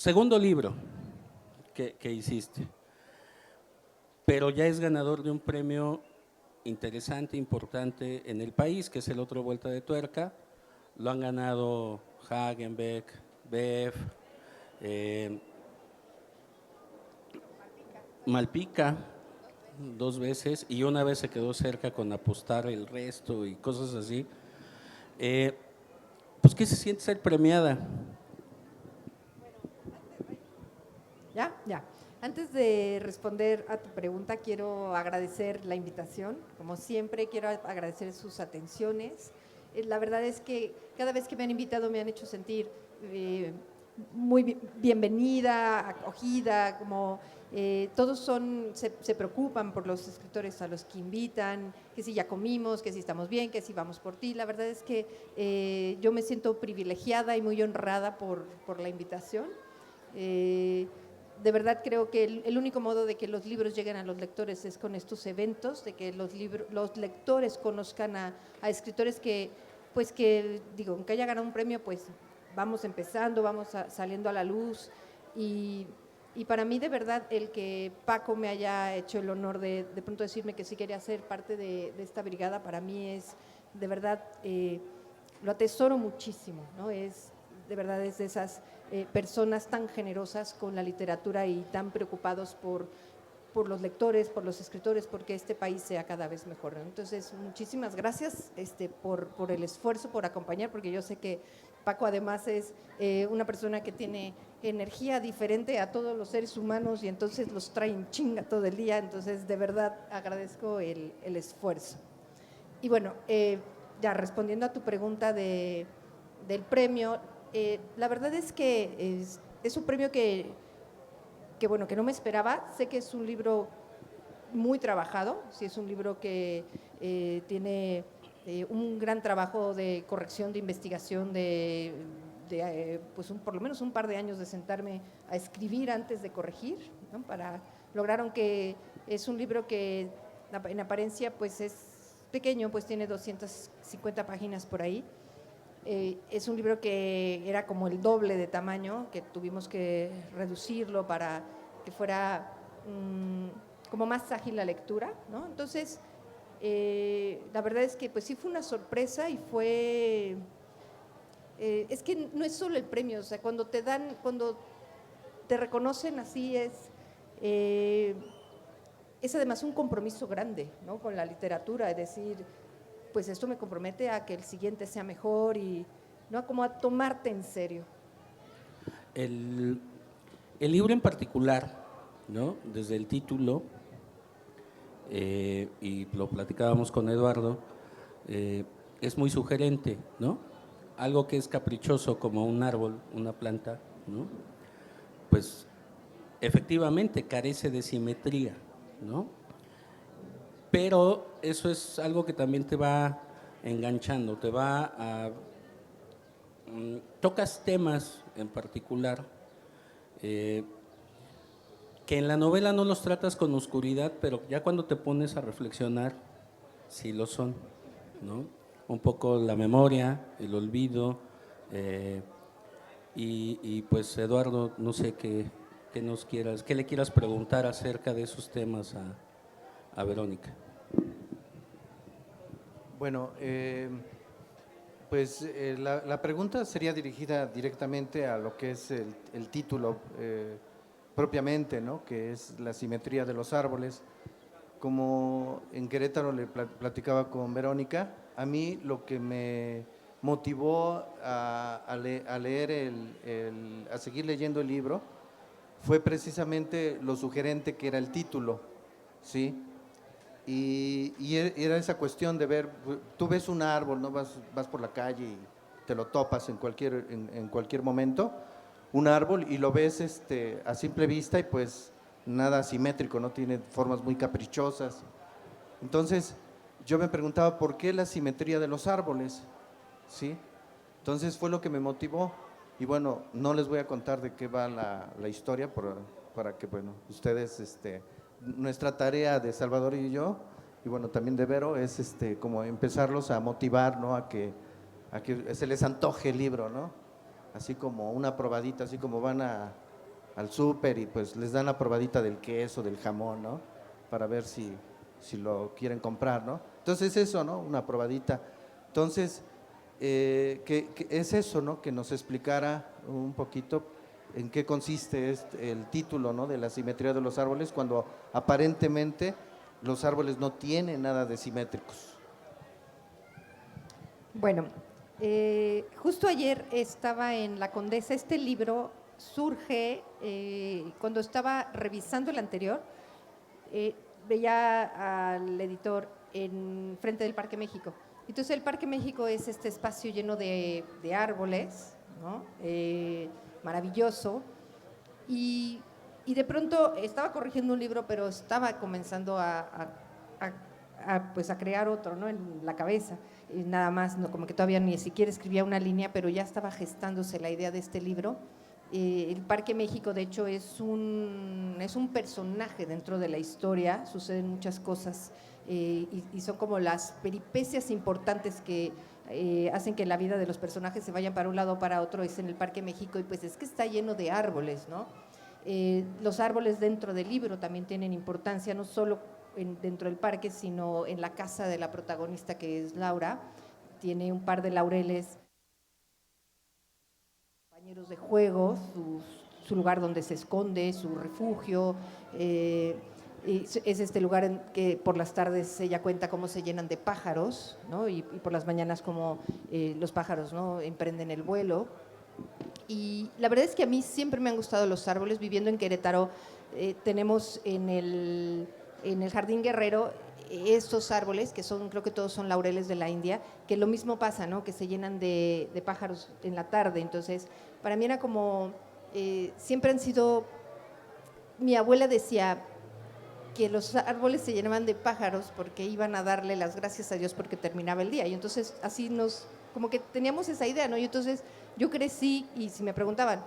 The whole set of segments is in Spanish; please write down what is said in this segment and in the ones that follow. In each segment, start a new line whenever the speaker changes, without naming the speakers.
segundo libro que hiciste, pero ya es ganador de un premio interesante, importante en el país, que es el otro Vuelta de Tuerca. Lo han ganado Hagenbeck, Bev, eh, Malpica dos veces y una vez se quedó cerca con apostar el resto y cosas así. Eh, pues, ¿qué se siente ser premiada?
Ya, ya. Antes de responder a tu pregunta, quiero agradecer la invitación. Como siempre, quiero agradecer sus atenciones. La verdad es que cada vez que me han invitado me han hecho sentir muy bienvenida, acogida, como todos se preocupan por los escritores a los que invitan, que si ya comimos, que si estamos bien, que si vamos por ti. La verdad es que yo me siento privilegiada y muy honrada por la invitación. De verdad creo que el único modo de que los libros lleguen a los lectores es con estos eventos, de que los lectores conozcan a escritores que, pues que, digo, aunque haya ganado un premio, pues vamos empezando, saliendo a la luz y para mí de verdad el que Paco me haya hecho el honor de pronto decirme que sí quería ser parte de esta brigada, para mí es de verdad, lo atesoro muchísimo, ¿no? De verdad es de esas personas tan generosas con la literatura y tan preocupados por los lectores, por los escritores, porque este país sea cada vez mejor. Entonces, muchísimas gracias por el esfuerzo, por acompañar, porque yo sé que Paco además es una persona que tiene energía diferente a todos los seres humanos y entonces los trae en chinga todo el día, entonces de verdad agradezco el esfuerzo. Y bueno, ya respondiendo a tu pregunta del premio, la verdad es que es un premio bueno, que no me esperaba. Sé que es un libro muy trabajado, sí es un libro que tiene un gran trabajo de corrección, de investigación, pues por lo menos un par de años de sentarme a escribir antes de corregir, ¿no? Lograron que es un libro que en apariencia pues es pequeño, pues tiene 250 páginas por ahí. Es un libro que era como el doble de tamaño, que tuvimos que reducirlo para que fuera como más ágil la lectura, ¿no? Entonces, la verdad es que pues sí fue una sorpresa y fue… es que no es solo el premio, o sea, cuando te reconocen así eh, es además un compromiso grande, ¿no? Con la literatura, es decir, pues esto me compromete a que el siguiente sea mejor y no como a tomarte en serio.
El, el libro en particular, ¿no? Desde el título, y lo platicábamos con Eduardo, eh, es muy sugerente, ¿no? Algo que es caprichoso como un árbol, una planta, ¿no? Pues efectivamente carece de simetría, ¿no? Pero eso es algo que también te va enganchando, te va a… tocas temas en particular eh, que en la novela no los tratas con oscuridad, pero ya cuando te pones a reflexionar, sí lo son, ¿no? Un poco la memoria, el olvido, eh, pues Eduardo, no sé qué le quieras preguntar acerca de esos temas a Verónica.
Bueno, pues la pregunta sería dirigida directamente a lo que es el título propiamente, ¿no? Que es la simetría de los árboles. Como en Querétaro le platicaba con Verónica, a mí lo que me motivó a leer a seguir leyendo el libro fue precisamente lo sugerente que era el título, ¿sí? Y era esa cuestión de ver, tú ves un árbol, ¿no? Vas por la calle y te lo topas en cualquier momento, un árbol y lo ves a simple vista y pues nada simétrico, no tiene formas muy caprichosas. Entonces yo me preguntaba por qué la simetría de los árboles, ¿sí? Entonces fue lo que me motivó y bueno, no les voy a contar de qué va la historia para que, bueno, ustedes, nuestra tarea de Salvador y yo, y bueno, también de Vero, es como empezarlos a motivar, ¿no? A que se les antoje el libro, ¿no? Así como una probadita, así como van al súper y pues les dan la probadita del queso, del jamón, ¿no? Para ver si lo quieren comprar, ¿no? Entonces eso, ¿no? Una probadita. Entonces, que es eso, ¿no? Que nos explicara un poquito en qué consiste el título, ¿no? De la simetría de los árboles, cuando aparentemente los árboles no tienen nada de simétricos.
Bueno, justo ayer estaba en La Condesa. Este libro surge cuando estaba revisando el anterior. Veía al editor en frente del Parque México. Entonces el Parque México es este espacio lleno de árboles, ¿no? Maravilloso. Y de pronto estaba corrigiendo un libro, pero estaba comenzando pues a crear otro, ¿no? En la cabeza. Nada más, no, como que todavía ni siquiera escribía una línea, pero ya estaba gestándose la idea de este libro. El Parque México, de hecho, es un personaje dentro de la historia, suceden muchas cosas y son como las peripecias importantes que hacen que la vida de los personajes se vayan para un lado o para otro, es en el Parque México, y pues es que está lleno de árboles, ¿no? Los árboles dentro del libro también tienen importancia, no solo dentro del parque, sino en la casa de la protagonista, que es Laura. Tiene un par de laureles, compañeros de juego, su lugar donde se esconde, su refugio. Es este lugar en que por las tardes ella cuenta cómo se llenan de pájaros, ¿no? Y por las mañanas cómo los pájaros, ¿no? Emprenden el vuelo. Y la verdad es que a mí siempre me han gustado los árboles. Viviendo en Querétaro, tenemos en el Jardín Guerrero estos árboles, que son, creo que todos son laureles de la India, que lo mismo pasa, ¿no? Que se llenan de pájaros en la tarde. Entonces, para mí era como, siempre han sido, mi abuela decía que los árboles se llenaban de pájaros porque iban a darle las gracias a Dios porque terminaba el día. Y entonces así como que teníamos esa idea, ¿no? Y entonces yo crecí, y si me preguntaban,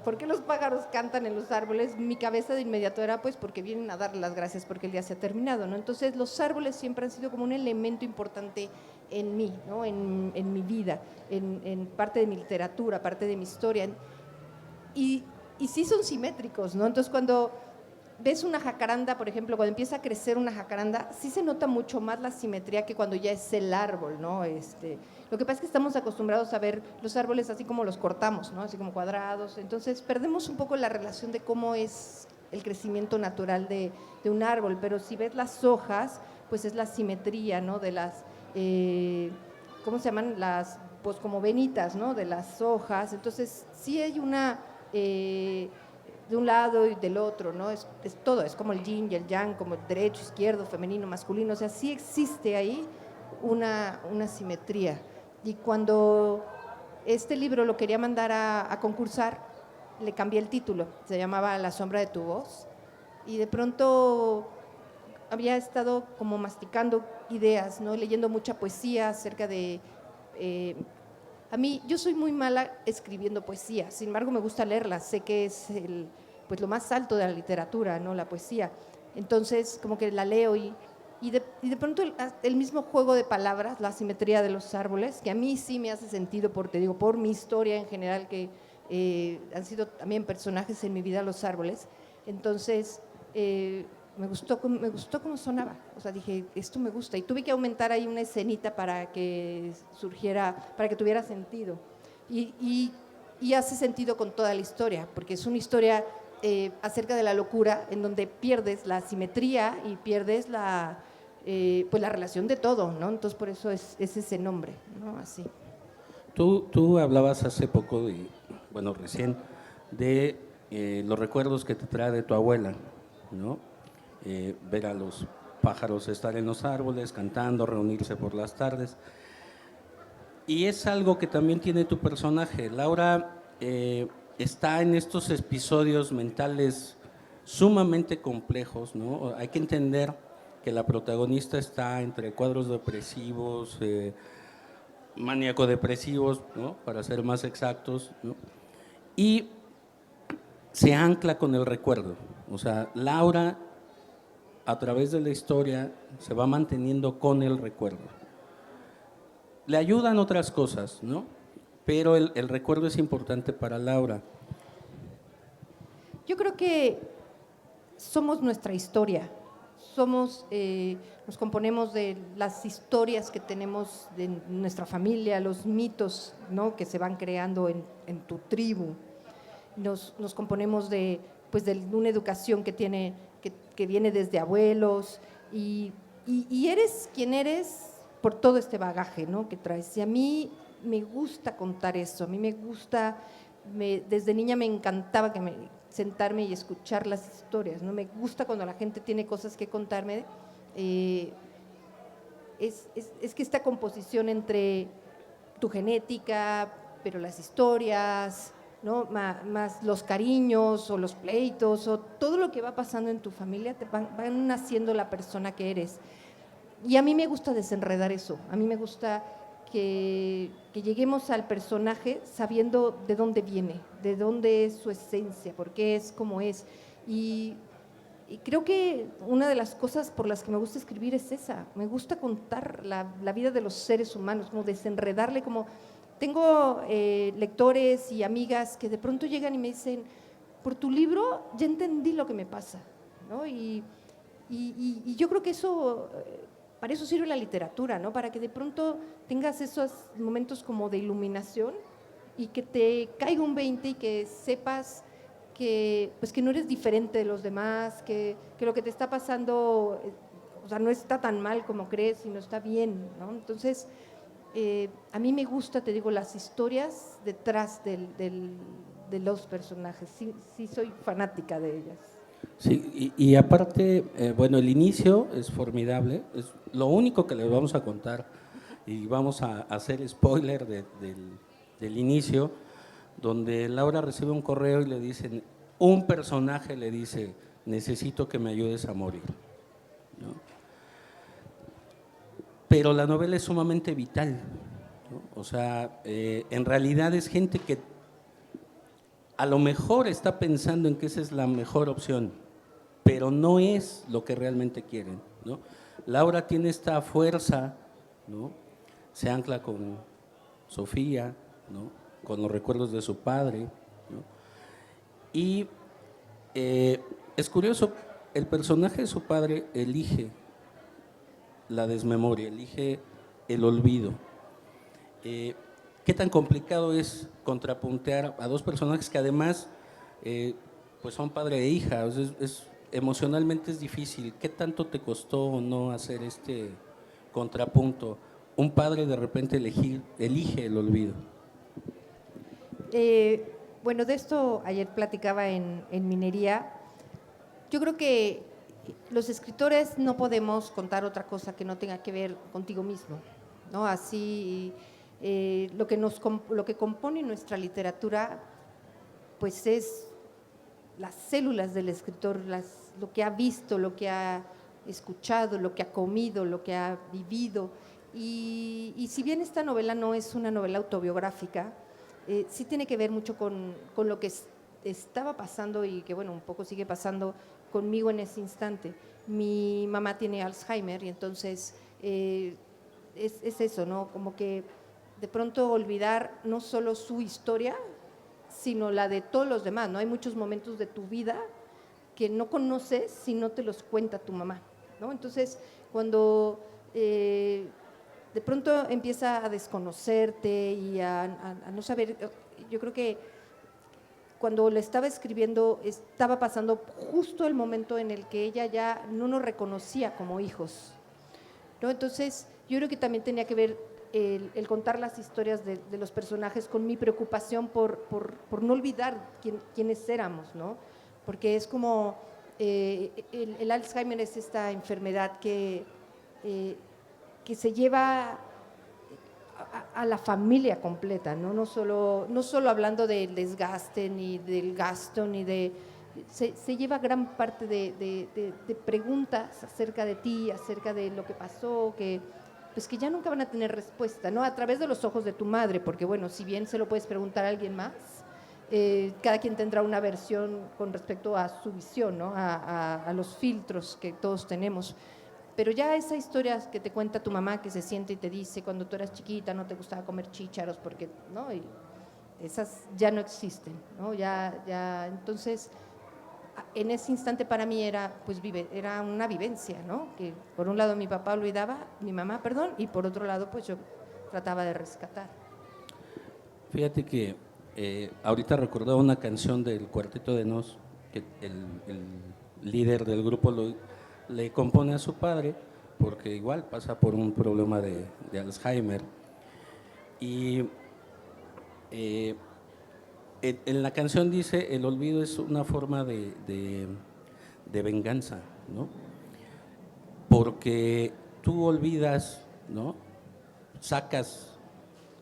¿por qué los pájaros cantan en los árboles? Mi cabeza de inmediato era, pues, porque vienen a darle las gracias porque el día se ha terminado, ¿no? Entonces los árboles siempre han sido como un elemento importante en mí, ¿no? En mi vida, en parte de mi literatura, parte de mi historia. Y sí son simétricos, ¿no? Entonces cuando ves una jacaranda, por ejemplo, cuando empieza a crecer una jacaranda, sí se nota mucho más la simetría que cuando ya es el árbol, ¿no? Lo que pasa es que estamos acostumbrados a ver los árboles así como los cortamos, ¿no? Así como cuadrados. Entonces perdemos un poco la relación de cómo es el crecimiento natural de un árbol, pero si ves las hojas, pues es la simetría, ¿no? De las, ¿cómo se llaman? Pues como venitas, ¿no? De las hojas. Entonces sí hay una de un lado y del otro, ¿no? Es todo, es como el yin y el yang, como el derecho, izquierdo, femenino, masculino. O sea, sí existe ahí una simetría. Y cuando este libro lo quería mandar a concursar, le cambié el título, se llamaba La sombra de tu voz, y de pronto había estado como masticando ideas, ¿no? Leyendo mucha poesía acerca de... a mí, yo soy muy mala escribiendo poesía, sin embargo me gusta leerla, sé que es pues lo más alto de la literatura, ¿no? La poesía. Entonces, como que la leo y de pronto el mismo juego de palabras, la simetría de los árboles, que a mí sí me hace sentido, por mi historia en general, que han sido también personajes en mi vida los árboles. Entonces, me gustó cómo sonaba. O sea, dije, esto me gusta. Y tuve que aumentar ahí una escenita para que tuviera sentido. Y hace sentido con toda la historia, porque es una historia acerca de la locura, en donde pierdes la simetría y pierdes pues la relación de todo, ¿no? Entonces por eso es ese nombre, ¿no? Así.
Tú hablabas hace poco, recién, de los recuerdos que te trae de tu abuela, ¿no? Ver a los pájaros estar en los árboles, cantando, reunirse por las tardes. Y es algo que también tiene tu personaje. Laura está en estos episodios mentales sumamente complejos, ¿no? Hay que entender que la protagonista está entre cuadros depresivos, maníaco-depresivos, ¿no? Para ser más exactos, ¿no? Y se ancla con el recuerdo. O sea, Laura, a través de la historia, se va manteniendo con el recuerdo. Le ayudan otras cosas, ¿no? Pero el recuerdo es importante para Laura.
Yo creo que somos nuestra historia, nos componemos de las historias que tenemos de nuestra familia, los mitos, ¿no?, que se van creando en tu tribu. Nos componemos pues, de una educación que viene desde abuelos y eres quien eres por todo este bagaje, ¿no?, que traes. Y a mí me gusta contar eso, a mí me gusta, desde niña me encantaba sentarme y escuchar las historias, ¿no? Me gusta cuando la gente tiene cosas que contarme. Es que esta composición entre tu genética, pero las historias, ¿no?, más los cariños o los pleitos o todo lo que va pasando en tu familia te van haciendo la persona que eres. Y a mí me gusta desenredar eso, a mí me gusta que lleguemos al personaje sabiendo de dónde viene, de dónde es su esencia, por qué es como es. Y creo que una de las cosas por las que me gusta escribir es esa, me gusta contar la vida de los seres humanos, como desenredarle, como tengo lectores y amigas que de pronto llegan y me dicen, por tu libro ya entendí lo que me pasa, ¿no? Y yo creo que eso, para eso sirve la literatura, ¿no? Para que de pronto tengas esos momentos como de iluminación y que te caiga un 20 y que sepas que, pues, que no eres diferente de los demás, que lo que te está pasando, o sea, no está tan mal como crees, sino está bien, ¿no? Entonces, a mí me gusta, te digo, las historias detrás de los personajes, sí soy fanática de ellas.
Sí, y aparte, bueno, el inicio es formidable, es lo único que les vamos a contar y vamos a hacer spoiler del inicio, donde Laura recibe un correo y le dicen, un personaje le dice, necesito que me ayudes a morir, ¿no? Pero la novela es sumamente vital, ¿no? O sea, en realidad es gente que a lo mejor está pensando en que esa es la mejor opción, pero no es lo que realmente quieren, ¿no? Laura tiene esta fuerza, ¿no? Se ancla con Sofía, ¿no?, con los recuerdos de su padre, ¿no? Y es curioso, el personaje de su padre elige la desmemoria, elige el olvido. ¿Qué tan complicado es contrapuntear a dos personajes que además pues son padre e hija? O sea, emocionalmente es difícil. ¿Qué tanto te costó o no hacer este contrapunto? Un padre de repente elige el olvido.
Bueno, de esto ayer platicaba en Minería. Yo creo que los escritores no podemos contar otra cosa que no tenga que ver contigo mismo, ¿no? Así, lo que compone nuestra literatura, pues es las células del escritor, lo que ha visto, lo que ha escuchado, lo que ha comido, lo que ha vivido. Y si bien esta novela no es una novela autobiográfica, sí tiene que ver mucho con lo que estaba pasando y que, bueno, un poco sigue pasando conmigo en ese instante. Mi mamá tiene Alzheimer y entonces es eso, ¿no? Como que de pronto olvidar no solo su historia, sino la de todos los demás, ¿no? Hay muchos momentos de tu vida que no conoces si no te los cuenta tu mamá, ¿no? Entonces, cuando de pronto empieza a desconocerte y a no saber, yo creo que cuando le estaba escribiendo estaba pasando justo el momento en el que ella ya no nos reconocía como hijos, ¿no? Entonces, yo creo que también tenía que ver el contar las historias de los personajes con mi preocupación por no olvidar quiénes éramos, ¿no? Porque es como, el Alzheimer es esta enfermedad que se lleva a la familia completa, ¿no? No solo hablando del desgaste, ni del gasto, ni de… Se lleva gran parte de preguntas acerca de ti, acerca de lo que pasó, pues que ya nunca van a tener respuesta, ¿no? A través de los ojos de tu madre, porque bueno, si bien se lo puedes preguntar a alguien más, cada quien tendrá una versión con respecto a su visión, ¿no? A los filtros que todos tenemos. Pero ya esa historia que te cuenta tu mamá, que se siente y te dice cuando tú eras chiquita no te gustaba comer chícharos porque, ¿no? Y esas ya no existen, ¿no? Entonces, en ese instante para mí era, pues, era una vivencia, ¿no? Que por un lado mi papá olvidaba, mi mamá, perdón, y por otro lado, pues yo trataba de rescatar.
Fíjate que ahorita recordaba una canción del Cuarteto de Nos, que el líder del grupo le compone a su padre, porque igual pasa por un problema de Alzheimer. Y en la canción dice, el olvido es una forma de venganza, ¿no? Porque tú olvidas, ¿no? Sacas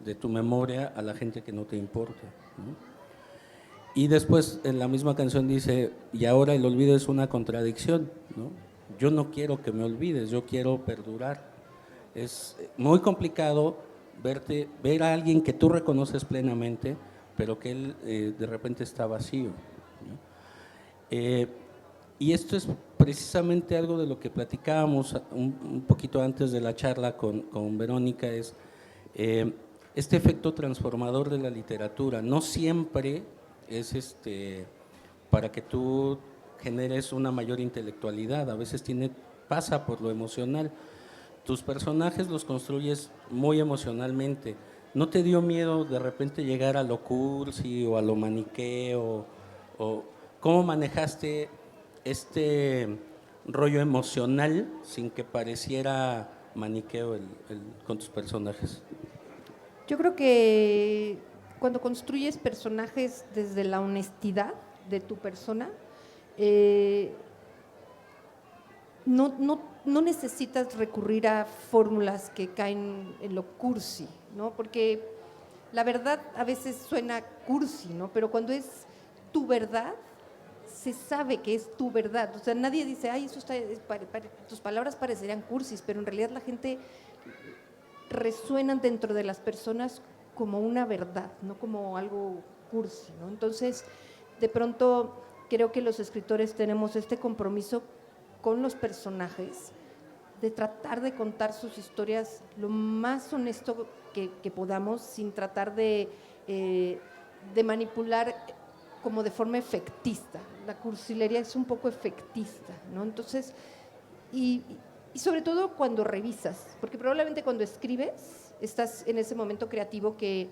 de tu memoria a la gente que no te importa, ¿no? Y después en la misma canción dice, y ahora el olvido es una contradicción, ¿no? Yo no quiero que me olvides, yo quiero perdurar. Es muy complicado ver a alguien que tú reconoces plenamente, pero que él de repente está vacío, ¿no? Y esto es precisamente algo de lo que platicábamos un poquito antes de la charla con Verónica, es este efecto transformador de la literatura. No siempre es para que tú generes una mayor intelectualidad, a veces pasa por lo emocional. Tus personajes los construyes muy emocionalmente. ¿No te dio miedo de repente llegar a lo cursi o a lo maniqueo? ¿O cómo manejaste este rollo emocional sin que pareciera maniqueo con tus personajes?
Yo creo que cuando construyes personajes desde la honestidad de tu persona, no necesitas recurrir a fórmulas que caen en lo cursi, ¿no? Porque la verdad a veces suena cursi, ¿no? Pero cuando es tu verdad, se sabe que es tu verdad. O sea, nadie dice, ay, eso está, tus palabras parecerían cursis, pero en realidad la gente resuenan dentro de las personas como una verdad, no como algo cursi, ¿no? Entonces, de pronto, creo que los escritores tenemos este compromiso con los personajes de tratar de contar sus historias lo más honesto que podamos, sin tratar de manipular como de forma efectista. La cursilería es un poco efectista, ¿no? Entonces, y sobre todo cuando revisas, porque probablemente cuando escribes estás en ese momento creativo que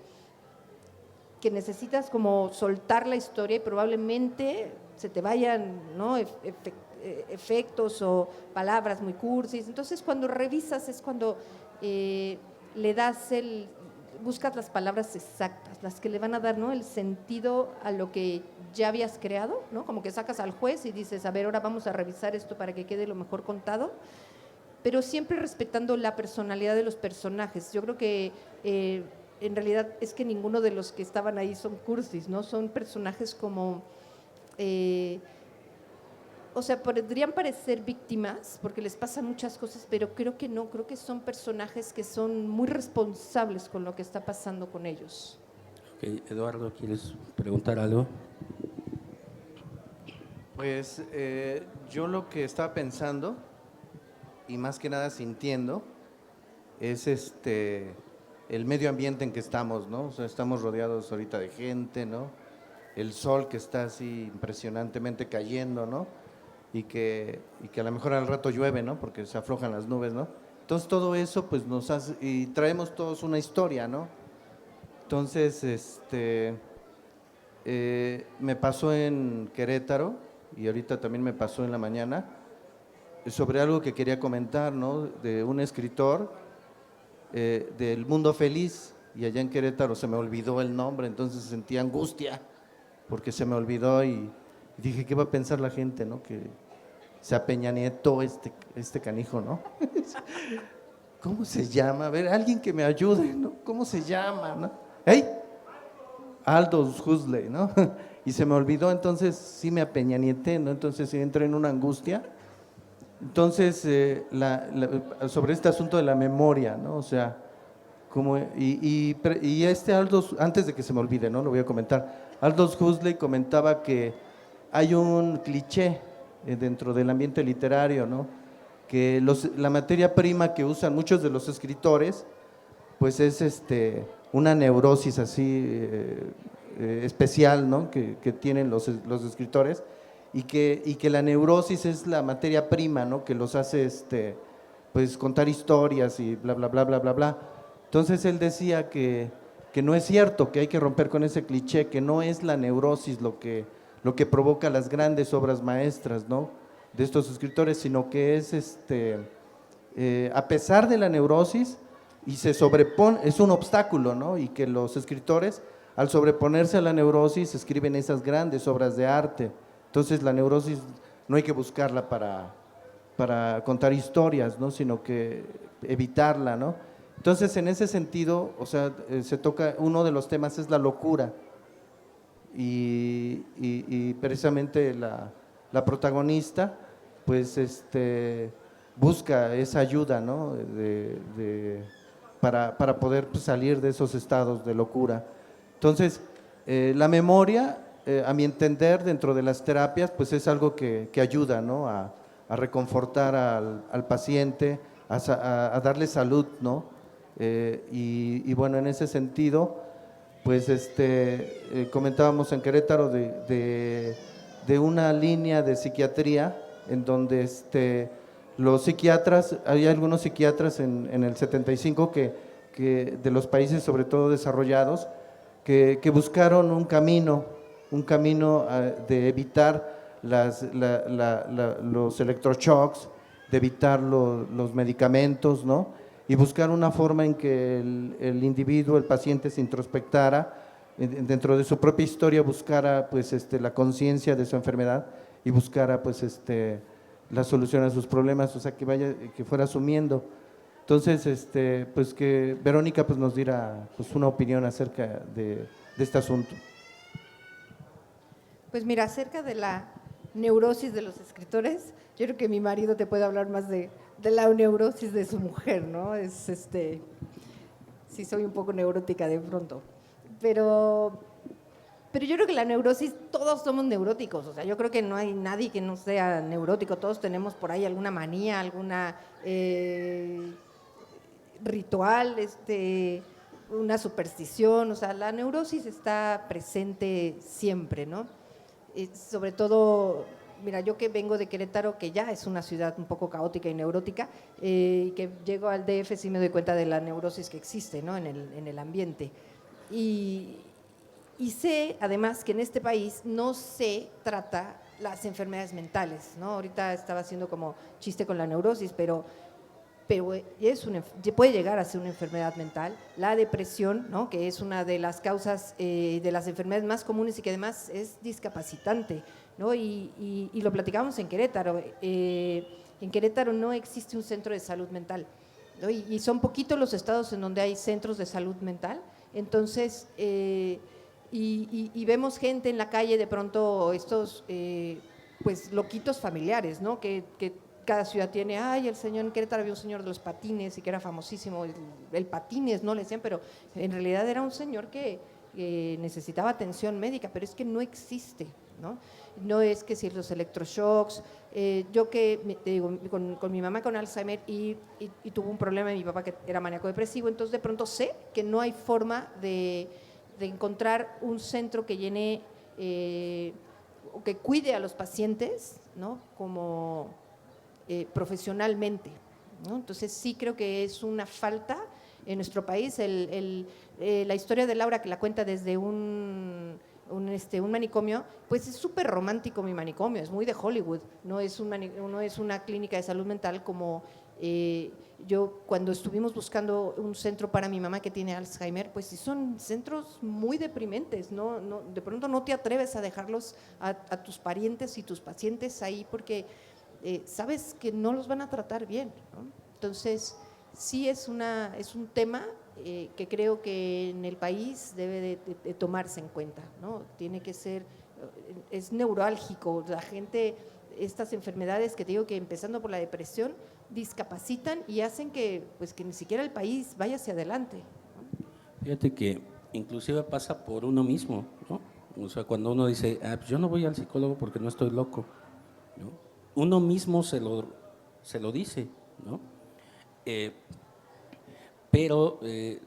necesitas como soltar la historia y probablemente se te vayan, ¿no? Efectos o palabras muy cursis. Entonces cuando revisas es cuando buscas las palabras exactas, las que le van a dar, ¿no?, el sentido a lo que ya habías creado, ¿no? Como que sacas al juez y dices, a ver, ahora vamos a revisar esto para que quede lo mejor contado, pero siempre respetando la personalidad de los personajes. Yo creo que en realidad es que ninguno de los que estaban ahí son cursis, ¿no? Son personajes como, o sea, podrían parecer víctimas porque les pasan muchas cosas, pero creo que no, creo que son personajes que son muy responsables con lo que está pasando con ellos.
Okay. Eduardo, ¿quieres preguntar algo?
Pues yo lo que estaba pensando y más que nada sintiendo es el medio ambiente en que estamos, ¿no? O sea, estamos rodeados ahorita de gente, ¿no? El sol que está así impresionantemente cayendo, ¿no? Y que a lo mejor al rato llueve, ¿no? Porque se aflojan las nubes, ¿no? Entonces todo eso pues nos hace, y traemos todos una historia, ¿no? Entonces, me pasó en Querétaro y ahorita también me pasó en la mañana sobre algo que quería comentar, ¿no? De un escritor del Mundo Feliz, y allá en Querétaro se me olvidó el nombre, entonces sentí angustia porque se me olvidó y dije, ¿qué va a pensar la gente, no? Que se apeñanietó este canijo, ¿no? ¿Cómo se llama? A ver, alguien que me ayude, ¿no? ¿Cómo se llama, no? ¡Hey! Aldous Huxley, ¿no? Y se me olvidó, entonces sí me apeñanieté, ¿no? Entonces sí entré en una angustia. Entonces, sobre este asunto de la memoria, ¿no? O sea, Aldous, antes de que se me olvide, ¿no? Lo voy a comentar. Aldous Huxley comentaba que hay un cliché dentro del ambiente literario, ¿no? Que la materia prima que usan muchos de los escritores, pues es una neurosis así especial, ¿no? Que tienen los escritores, y que la neurosis es la materia prima, ¿no? Que los hace pues contar historias y bla, bla, bla, bla, bla, bla. Entonces él decía que no es cierto, que hay que romper con ese cliché, que no es la neurosis lo que provoca las grandes obras maestras, ¿no? De estos escritores, sino que es a pesar de la neurosis y se sobrepone, es un obstáculo, ¿no? Y que los escritores, al sobreponerse a la neurosis, escriben esas grandes obras de arte. Entonces la neurosis no hay que buscarla para contar historias, ¿no? Sino que evitarla, ¿no? Entonces, en ese sentido, o sea, se toca, uno de los temas es la locura y precisamente la protagonista, pues, busca esa ayuda, ¿no? Para poder pues, salir de esos estados de locura. Entonces, la memoria, a mi entender, dentro de las terapias, pues es algo que ayuda, ¿no? A reconfortar al paciente, a darle salud, ¿no? Y bueno, en ese sentido, pues comentábamos en Querétaro de una línea de psiquiatría en donde los psiquiatras, hay algunos psiquiatras en el 75 que de los países sobre todo desarrollados, que buscaron un camino de evitar los electroshocks, de evitar los medicamentos, ¿no? Y buscar una forma en que el individuo, el paciente se introspectara, dentro de su propia historia buscara pues la conciencia de su enfermedad y buscara pues la solución a sus problemas, o sea que fuera asumiendo. Entonces pues que Verónica pues nos diera pues una opinión acerca de este asunto.
Pues mira, acerca de la neurosis de los escritores, yo creo que mi marido te puede hablar más de la neurosis de su mujer, ¿no? Sí soy un poco neurótica de pronto, pero yo creo que la neurosis, todos somos neuróticos, o sea, yo creo que no hay nadie que no sea neurótico, todos tenemos por ahí alguna manía, alguna ritual, una superstición, o sea, la neurosis está presente siempre, ¿no? Sobre todo, mira, yo que vengo de Querétaro, que ya es una ciudad un poco caótica y neurótica, y que llego al DF sí me doy cuenta de la neurosis que existe, ¿no? en el ambiente. Y sé, además, que en este país no se trata las enfermedades mentales, ¿no? Ahorita estaba haciendo como chiste con la neurosis, pero puede llegar a ser una enfermedad mental. La depresión, ¿no? Que es una de las causas de las enfermedades más comunes y que además es discapacitante, ¿no? Y lo platicamos en Querétaro. En Querétaro no existe un centro de salud mental, ¿no? Y son poquitos los estados en donde hay centros de salud mental. Entonces, y vemos gente en la calle de pronto, estos pues loquitos familiares, ¿no? Que cada ciudad tiene, el señor en Querétaro había un señor de los patines y que era famosísimo, el patines, ¿no? Le decían, pero en realidad era un señor que necesitaba atención médica, pero es que no existe, ¿no? No es que si los electroshocks, yo que, te digo, con mi mamá con Alzheimer y tuvo un problema, mi papá que era maníaco depresivo, entonces de pronto sé que no hay forma de encontrar un centro que llene, o que cuide a los pacientes, ¿no? Como profesionalmente, ¿no? Entonces sí creo que es una falta en nuestro país. La historia de Laura, que la cuenta desde un manicomio, pues es súper romántico mi manicomio, es muy de Hollywood, no es una clínica de salud mental como yo cuando estuvimos buscando un centro para mi mamá que tiene Alzheimer, pues sí son centros muy deprimentes, no, de pronto no te atreves a dejarlos a tus parientes y tus pacientes ahí porque sabes que no los van a tratar bien, ¿no? Entonces, sí es un tema que creo que en el país debe de tomarse en cuenta, ¿no? Tiene que ser, es neurálgico, la gente, estas enfermedades que te digo que empezando por la depresión, discapacitan y hacen que ni siquiera el país vaya hacia adelante, ¿no?
Fíjate que inclusive pasa por uno mismo, ¿no? O sea, cuando uno dice, pues yo no voy al psicólogo porque no estoy loco, ¿no? Uno mismo se lo dice, ¿no? Pero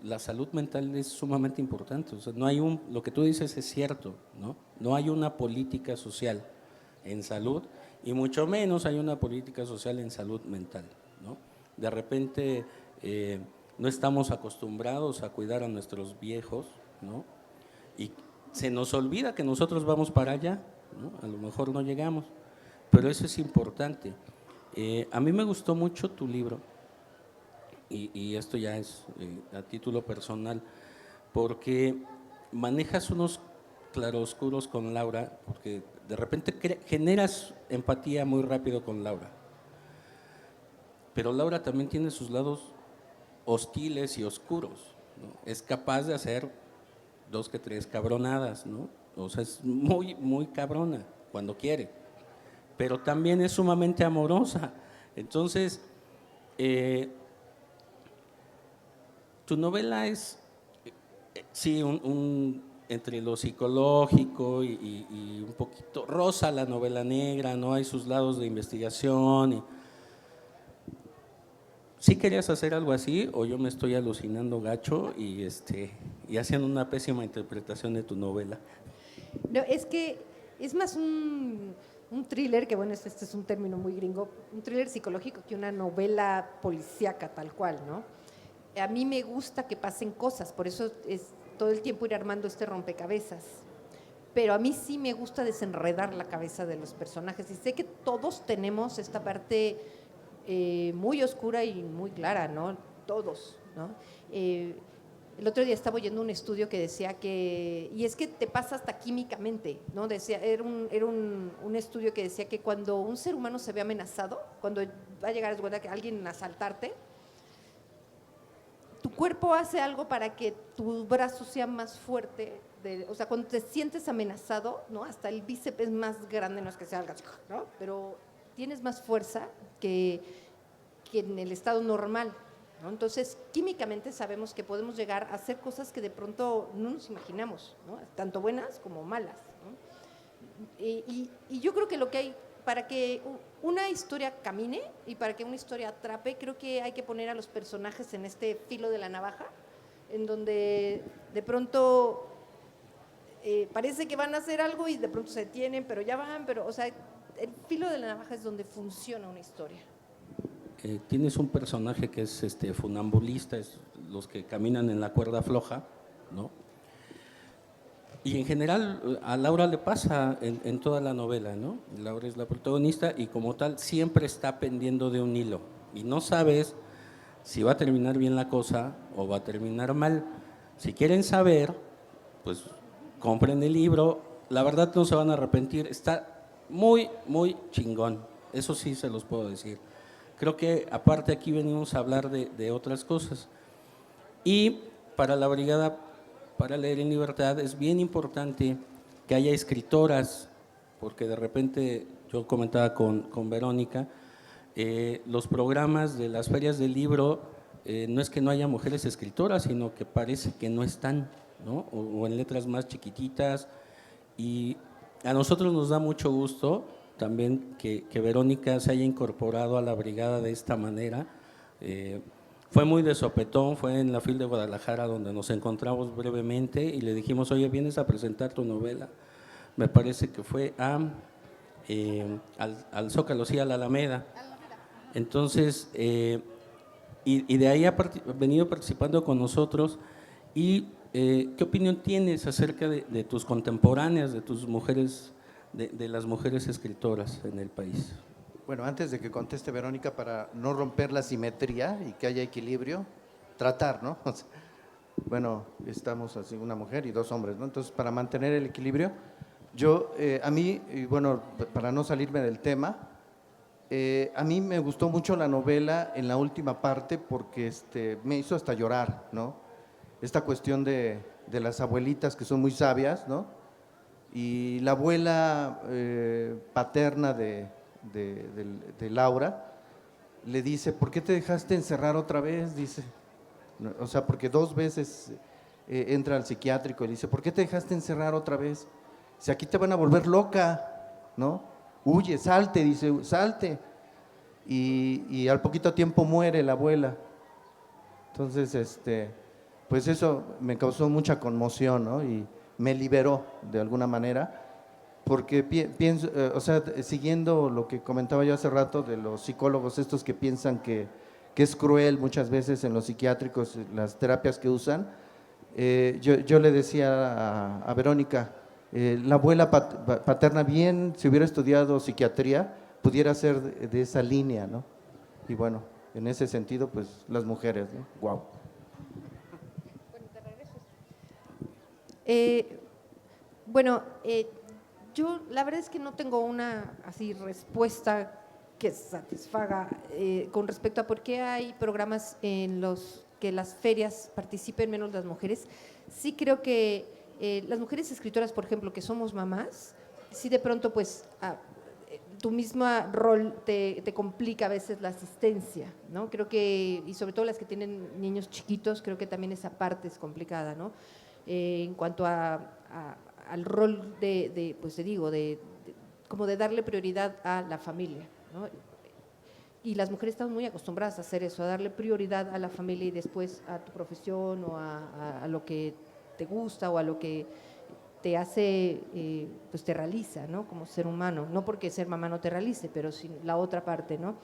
la salud mental es sumamente importante, o sea, no hay lo que tú dices es cierto, ¿no? No hay una política social en salud, y mucho menos hay una política social en salud mental, ¿no? De repente no estamos acostumbrados a cuidar a nuestros viejos, ¿no? Y se nos olvida que nosotros vamos para allá, ¿no? A lo mejor no llegamos, pero eso es importante. A mí me gustó mucho tu libro, y esto ya es a título personal, porque manejas unos claroscuros con Laura, porque de repente generas empatía muy rápido con Laura, pero Laura también tiene sus lados hostiles y oscuros, ¿no? Es capaz de hacer 2 que 3 cabronadas, ¿no? O sea, es muy, muy cabrona cuando quiere, pero también es sumamente amorosa. Entonces, tu novela es, sí, entre lo psicológico y un poquito rosa la novela negra, ¿no? Hay sus lados de investigación. ¿Sí querías hacer algo así o yo me estoy alucinando gacho y haciendo una pésima interpretación de tu novela?
No, es que es más un thriller, que bueno, este es un término muy gringo, un thriller psicológico que una novela policíaca tal cual, ¿no? A mí me gusta que pasen cosas, por eso es todo el tiempo ir armando este rompecabezas. Pero a mí sí me gusta desenredar la cabeza de los personajes y sé que todos tenemos esta parte muy oscura y muy clara, ¿no? Todos, ¿no? El otro día estaba oyendo un estudio que decía que, y es que te pasa hasta químicamente, ¿no? Decía, era un estudio que decía que cuando un ser humano se ve amenazado, cuando va a llegar a alguien a asaltarte, tu cuerpo hace algo para que tu brazo sea más fuerte, o sea, cuando te sientes amenazado, ¿no? Hasta el bíceps es más grande, no es que sea algo, ¿no? Pero tienes más fuerza que en el estado normal, ¿no? Entonces, químicamente sabemos que podemos llegar a hacer cosas que de pronto no nos imaginamos, ¿no? Tanto buenas como malas, ¿no? Y yo creo que lo que hay, para que una historia camine y para que una historia atrape, creo que hay que poner a los personajes en este filo de la navaja, en donde de pronto parece que van a hacer algo y de pronto se detienen, pero ya van, pero, o sea, el filo de la navaja es donde funciona una historia.
Tienes un personaje que es funambulista, es los que caminan en la cuerda floja, ¿no? Y en general a Laura le pasa en toda la novela, ¿no? Laura es la protagonista y como tal siempre está pendiendo de un hilo y no sabes si va a terminar bien la cosa o va a terminar mal. Si quieren saber, pues compren el libro, la verdad no se van a arrepentir, está muy, muy chingón, eso sí se los puedo decir. Creo que aparte aquí venimos a hablar de otras cosas. Y para la Brigada para Leer en Libertad es bien importante que haya escritoras, porque de repente yo comentaba con Verónica, los programas de las ferias del libro, no es que no haya mujeres escritoras, sino que parece que no están, ¿no? O en letras más chiquititas. Y a nosotros nos da mucho gusto también que Verónica se haya incorporado a la brigada de esta manera. Fue muy de sopetón, fue en la FIL de Guadalajara donde nos encontramos brevemente y le dijimos, oye, ¿vienes a presentar tu novela? Me parece que fue al Zócalo, sí, a la Alameda. Entonces, y de ahí ha venido participando con nosotros. ¿Y qué opinión tienes acerca de tus contemporáneas, de tus mujeres, de las mujeres escritoras en el país?
Bueno, antes de que conteste Verónica, para no romper la simetría y que haya equilibrio, tratar, ¿no? O sea, bueno, estamos así, una mujer y 2 hombres, ¿no? Entonces, para mantener el equilibrio, yo, a mí, y bueno, para no salirme del tema, a mí me gustó mucho la novela en la última parte porque me hizo hasta llorar, ¿no? Esta cuestión de las abuelitas que son muy sabias, ¿no? Y la abuela paterna de Laura le dice, ¿por qué te dejaste encerrar otra vez? Dice, o sea, porque 2 veces entra al psiquiátrico y dice, ¿por qué te dejaste encerrar otra vez? Dice, aquí te van a volver loca, ¿no? Huye, salte, dice, salte. Y al poquito tiempo muere la abuela. Entonces, pues eso me causó mucha conmoción, ¿no? Y me liberó de alguna manera. porque pienso, o sea, siguiendo lo que comentaba yo hace rato de los psicólogos estos que piensan que es cruel muchas veces en los psiquiátricos las terapias que usan, yo le decía a Verónica, la abuela paterna bien, si hubiera estudiado psiquiatría, pudiera ser de esa línea, ¿no? Y bueno, en ese sentido, pues las mujeres, ¿no? Wow.
Bueno, yo la verdad es que no tengo una así respuesta que satisfaga con respecto a por qué hay programas en los que las ferias participen menos las mujeres. Sí creo que las mujeres escritoras, por ejemplo, que somos mamás, sí de pronto pues tu misma rol te complica a veces la asistencia, ¿no? Creo que, y sobre todo las que tienen niños chiquitos, creo que también esa parte es complicada, ¿no? En cuanto al rol pues te digo, como de darle prioridad a la familia, ¿no? Y las mujeres estamos muy acostumbradas a hacer eso, a darle prioridad a la familia y después a tu profesión o a lo que te gusta o a lo que te hace, pues te realiza, ¿no? Como ser humano, no porque ser mamá no te realice, pero sin la otra parte, ¿no?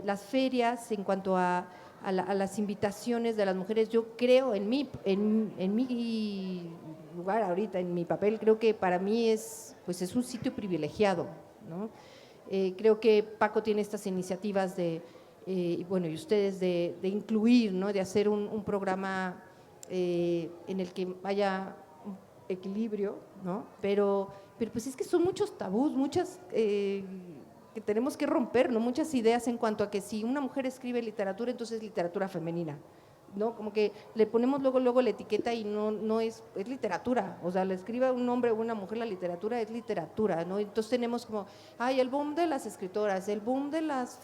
Las ferias, en cuanto a las invitaciones de las mujeres, yo creo en mi lugar ahorita, en mi papel, creo que para mí pues es un sitio privilegiado, ¿no? Creo que Paco tiene estas iniciativas bueno, y ustedes de incluir, ¿no? De hacer un programa en el que haya un equilibrio, ¿no? Pero pues es que son muchos tabús, muchas que tenemos que romper, ¿no? Muchas ideas en cuanto a que si una mujer escribe literatura, entonces es literatura femenina, ¿no? Como que le ponemos luego la etiqueta y no es literatura, o sea, le escriba un hombre o una mujer la literatura, es literatura, ¿no? Entonces tenemos como, ay, el boom de las escritoras, el boom de las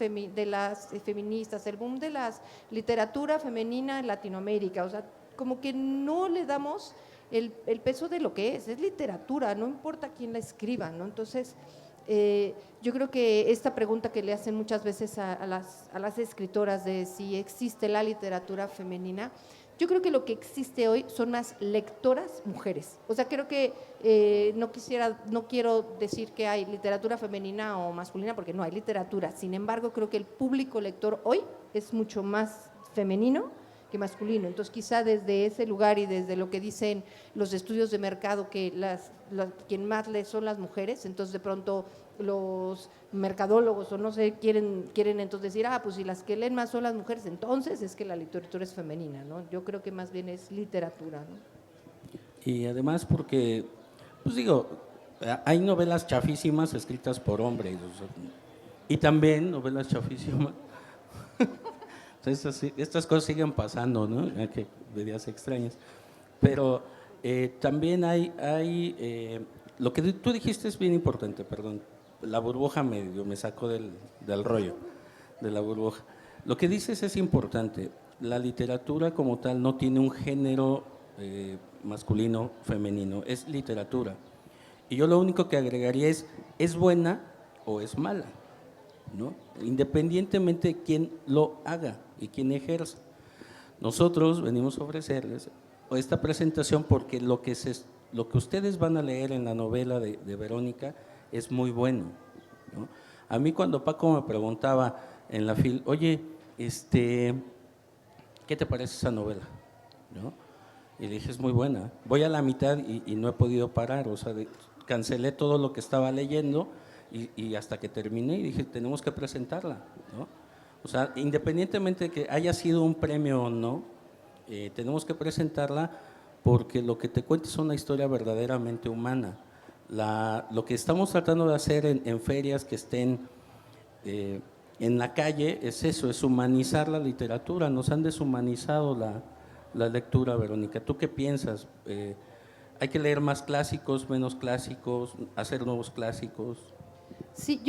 feministas, el boom de la literatura femenina en Latinoamérica, o sea, como que no le damos el peso de lo que es literatura, no importa quién la escriba, ¿no? Entonces, yo creo que esta pregunta que le hacen muchas veces a las escritoras de si existe la literatura femenina, yo creo que lo que existe hoy son más lectoras mujeres. O sea, creo que no quiero decir que hay literatura femenina o masculina, porque no hay literatura. Sin embargo, creo que el público lector hoy es mucho más femenino que masculino. Entonces, quizá desde ese lugar y desde lo que dicen los estudios de mercado, que quien más lee son las mujeres, entonces de pronto los mercadólogos o no sé, quieren entonces decir, pues si las que leen más son las mujeres, entonces es que la literatura es femenina, ¿no? Yo creo que más bien es literatura, ¿no?
Y además porque, pues digo, hay novelas chafísimas escritas por hombres, o sea, y también novelas chafísimas. Estas cosas siguen pasando, ¿no? Que medidas extrañas. Pero también hay lo que tú dijiste es bien importante, perdón. La burbuja me sacó del rollo, de la burbuja. Lo que dices es importante. La literatura como tal no tiene un género masculino, femenino, es literatura. Y yo lo único que agregaría es buena o es mala, ¿no? Independientemente de quién lo haga y quién ejerza. Nosotros venimos a ofrecerles esta presentación porque lo que ustedes van a leer en la novela de Verónica es muy bueno, ¿no? A mí cuando Paco me preguntaba en la fil, oye, ¿qué te parece esa novela? ¿No? Y le dije, es muy buena. Voy a la mitad y no he podido parar, o sea, cancelé todo lo que estaba leyendo y hasta que terminé y dije, tenemos que presentarla, ¿no? O sea, independientemente de que haya sido un premio o no, tenemos que presentarla porque lo que te cuenta es una historia verdaderamente humana. Lo que estamos tratando de hacer en ferias que estén en la calle es eso, es humanizar la literatura. Nos han deshumanizado la lectura, Verónica. ¿Tú qué piensas? ¿Hay que leer más clásicos, menos clásicos, hacer nuevos clásicos?
Sí,